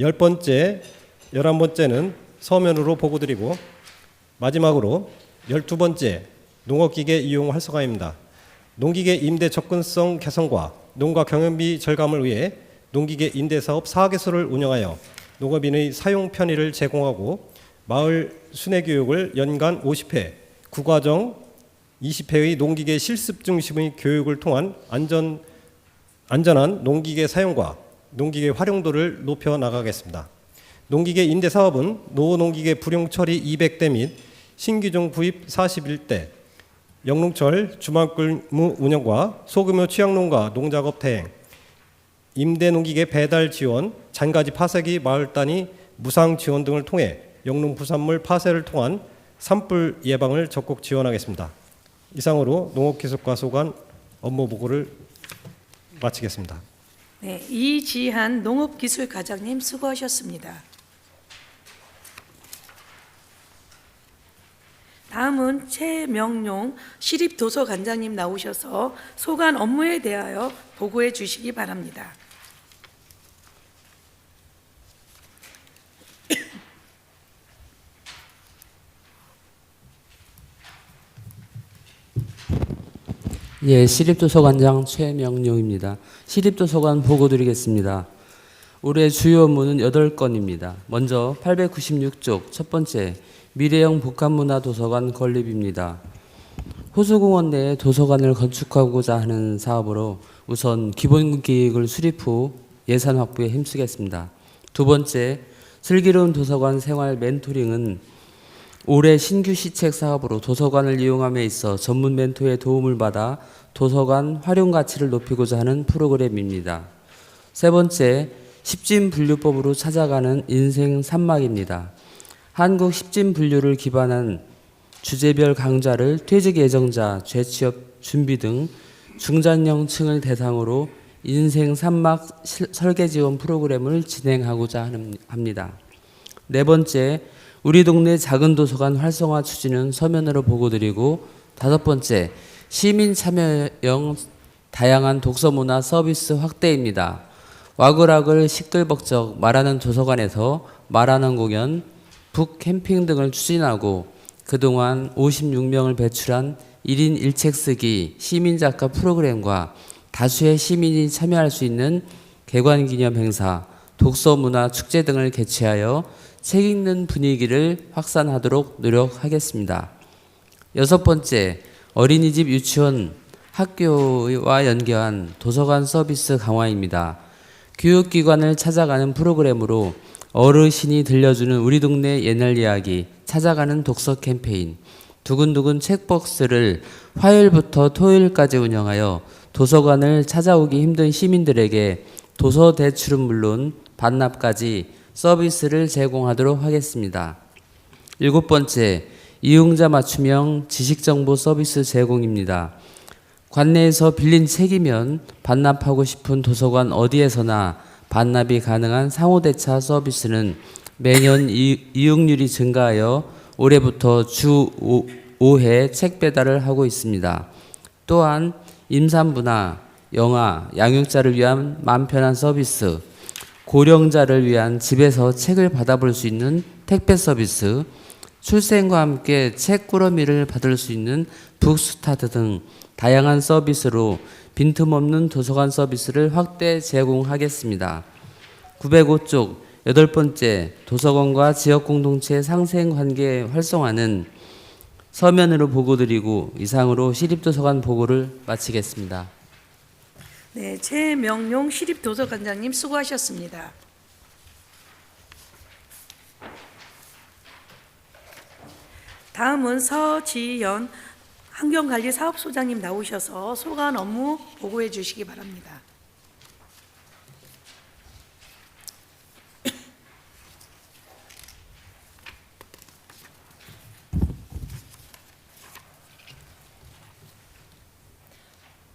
열 번째, 11번째는 서면으로 보고드리고 마지막으로 12번째 농업기계 이용 활성화입니다. 농기계 임대 접근성 개선과 농가 경영비 절감을 위해 농기계 임대사업 4개소를 운영하여 농업인의 사용 편의를 제공하고 마을 순회교육을 연간 50회, 구과정 20회의 농기계 실습 중심의 교육을 통한 안전한 농기계 사용과 농기계 활용도를 높여 나가겠습니다. 농기계 임대 사업은 노농기계 불용 처리 200대 및 신규종 구입 41대, 영농철 주말근무 운영과 소규모 취약농가 농작업 대행, 임대 농기계 배달 지원, 잔가지 파쇄기 마을 단위 무상 지원 등을 통해 영농 부산물 파쇄를 통한 산불 예방을 적극 지원하겠습니다. 이상으로 농업기술과 소관 업무 보고를 마치겠습니다. 네, 이지한 농업기술과장님 수고하셨습니다. 다음은 최명용 시립도서관장님 나오셔서 소관 업무에 대하여 보고해 주시기 바랍니다. 예, 시립도서관장 최명용입니다. 시립도서관 보고 드리겠습니다. 올해 주요 업무는 8건입니다. 먼저 896쪽 첫 번째 미래형 복합문화도서관 건립입니다. 호수공원 내에 도서관을 건축하고자 하는 사업으로 우선 기본계획을 수립 후 예산 확보에 힘쓰겠습니다. 두 번째, 슬기로운 도서관 생활 멘토링은 올해 신규 시책 사업으로 도서관을 이용함에 있어 전문 멘토의 도움을 받아 도서관 활용 가치를 높이고자 하는 프로그램입니다. 세 번째, 십진분류법으로 찾아가는 인생 산막입니다. 한국 십진분류를 기반한 주제별 강좌를 퇴직 예정자, 재취업 준비 등 중장년층을 대상으로 인생 산막 설계 지원 프로그램을 진행하고자 합니다. 네 번째, 우리 동네 작은 도서관 활성화 추진은 서면으로 보고드리고, 다섯 번째, 시민 참여형 다양한 독서 문화 서비스 확대입니다. 와글와글 시끌벅적 말하는 도서관에서 말하는 공연, 북 캠핑 등을 추진하고 그동안 56명을 배출한 1인 1책 쓰기 시민작가 프로그램과 다수의 시민이 참여할 수 있는 개관기념 행사, 독서문화 축제 등을 개최하여 책 읽는 분위기를 확산하도록 노력하겠습니다. 여섯 번째, 어린이집, 유치원, 학교와 연계한 도서관 서비스 강화입니다. 교육기관을 찾아가는 프로그램으로 어르신이 들려주는 우리 동네 옛날 이야기, 찾아가는 독서 캠페인, 두근두근 책박스를 화요일부터 토요일까지 운영하여 도서관을 찾아오기 힘든 시민들에게 도서 대출은 물론 반납까지 서비스를 제공하도록 하겠습니다. 일곱 번째, 이용자 맞춤형 지식정보 서비스 제공입니다. 관내에서 빌린 책이면 반납하고 싶은 도서관 어디에서나 반납이 가능한 상호대차 서비스는 매년 이용률이 증가하여 올해부터 주 5회 책 배달을 하고 있습니다. 또한 임산부나 영아, 양육자를 위한 마음 편한 서비스, 고령자를 위한 집에서 책을 받아볼 수 있는 택배 서비스, 출생과 함께 책 꾸러미를 받을 수 있는 북스타트 등 다양한 서비스로 빈틈없는 도서관 서비스를 확대 제공하겠습니다. 905쪽 여덟 번째, 도서관과 지역공동체 상생관계 활성화는 서면으로 보고드리고 이상으로 시립도서관 보고를 마치겠습니다. 네, 최명용 시립도서관장님 수고하셨습니다. 다음은 서지연 환경관리사업소장님 나오셔서 소관 업무 보고해 주시기 바랍니다.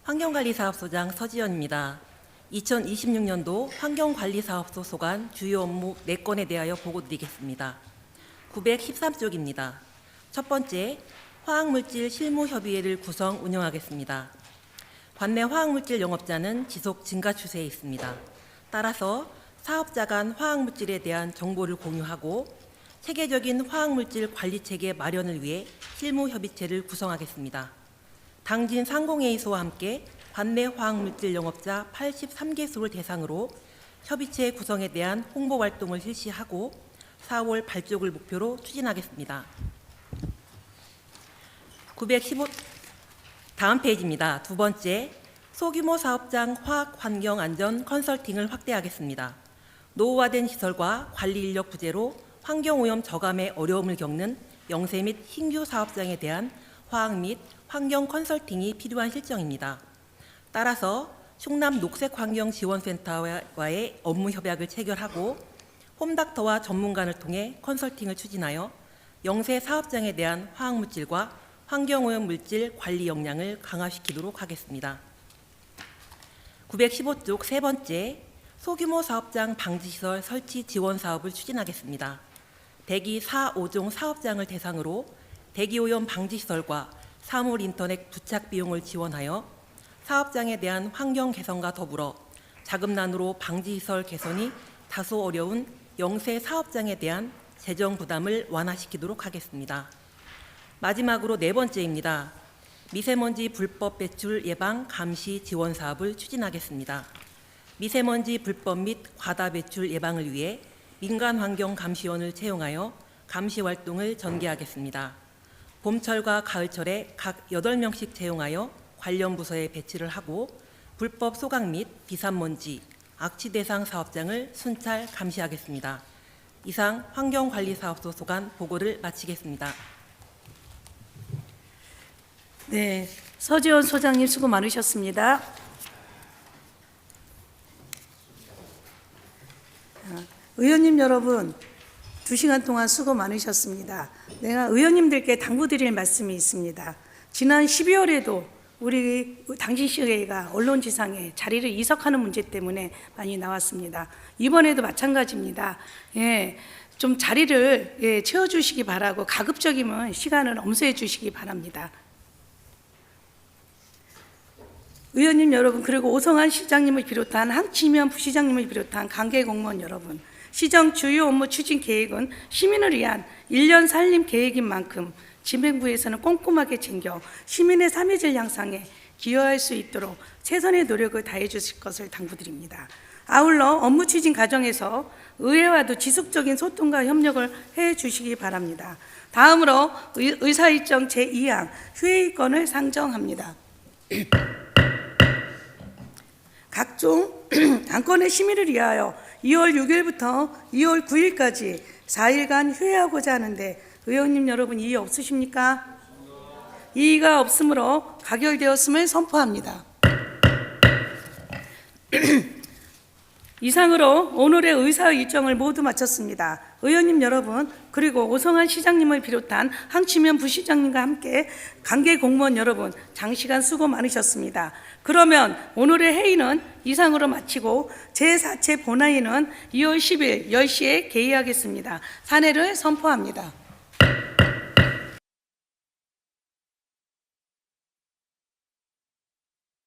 환경관리사업소장 서지연입니다. 2026년도 환경관리사업소 소관 주요 업무 4건에 대하여 보고드리겠습니다. 913쪽입니다. 첫 번째, 화학물질 실무협의회를 구성 운영하겠습니다. 관내 화학물질 영업자는 지속 증가 추세에 있습니다. 따라서 사업자 간 화학물질에 대한 정보를 공유하고 체계적인 화학물질 관리 체계 마련을 위해 실무 협의체를 구성하겠습니다. 당진 상공회의소와 함께 관내 화학물질 영업자 83개소를 대상으로 협의체 구성에 대한 홍보 활동을 실시하고 4월 발족을 목표로 추진하겠습니다. 915 다음 페이지입니다. 두 번째, 소규모 사업장 화학 환경 안전 컨설팅을 확대하겠습니다. 노후화된 시설과 관리 인력 부재로 환경오염 저감에 어려움을 겪는 영세 및 신규 사업장에 대한 화학 및 환경 컨설팅이 필요한 실정입니다. 따라서 충남 녹색환경지원센터와의 업무 협약을 체결하고 홈닥터와 전문가를 통해 컨설팅을 추진하여 영세 사업장에 대한 화학물질과 환경오염 물질 관리 역량을 강화시키도록 하겠습니다. 915쪽 세 번째, 소규모 사업장 방지시설 설치 지원 사업을 추진하겠습니다. 대기 4, 5종 사업장을 대상으로 대기오염 방지시설과 사물 인터넷 부착 비용을 지원하여 사업장에 대한 환경 개선과 더불어 자금난으로 방지시설 개선이 다소 어려운 영세 사업장에 대한 재정 부담을 완화시키도록 하겠습니다. 마지막으로 네 번째입니다. 미세먼지 불법 배출 예방 감시 지원 사업을 추진하겠습니다. 미세먼지 불법 및 과다 배출 예방을 위해 민간환경감시원을 채용하여 감시 활동을 전개하겠습니다. 봄철과 가을철에 각 8명씩 채용하여 관련 부서에 배치를 하고 불법 소각 및 비산먼지, 악취 대상 사업장을 순찰 감시하겠습니다. 이상 환경관리사업소 소관 보고를 마치겠습니다. 네, 서지원 소장님 수고 많으셨습니다. 의원님 여러분, 2시간 동안 수고 많으셨습니다. 내가 의원님들께 당부드릴 말씀이 있습니다. 지난 12월에도 우리 당진시의회가 언론지상에 자리를 이석하는 문제 때문에 많이 나왔습니다. 이번에도 마찬가지입니다. 좀 자리를 채워주시기 바라고 가급적이면 시간을 엄수해 주시기 바랍니다. 의원님 여러분, 그리고 오성환 시장님을 비롯한 황치면 부시장님을 비롯한 관계 공무원 여러분, 시정 주요 업무 추진 계획은 시민을 위한 1년 살림 계획인 만큼 진행부에서는 꼼꼼하게 챙겨 시민의 삶의 질 향상에 기여할 수 있도록 최선의 노력을 다해 주실 것을 당부드립니다. 아울러 업무 추진 과정에서 의회와도 지속적인 소통과 협력을 해 주시기 바랍니다. 다음으로 의사일정 제2항 휴회일권을 상정합니다. 각종 안건의 심의를 위하여 2월 6일부터 2월 9일까지 4일간 휴회하고자 하는데 의원님 여러분 이의 없으십니까? 이의가 없으므로 가결되었음을 선포합니다. 이상으로 오늘의 의사 일정을 모두 마쳤습니다. 의원님 여러분, 그리고 오성환 시장님을 비롯한 황치면 부시장님과 함께 관계 공무원 여러분, 장시간 수고 많으셨습니다. 그러면 오늘의 회의는 이상으로 마치고 제4체 본회의는 2월 10일 10시에 개의하겠습니다. 사내를 선포합니다.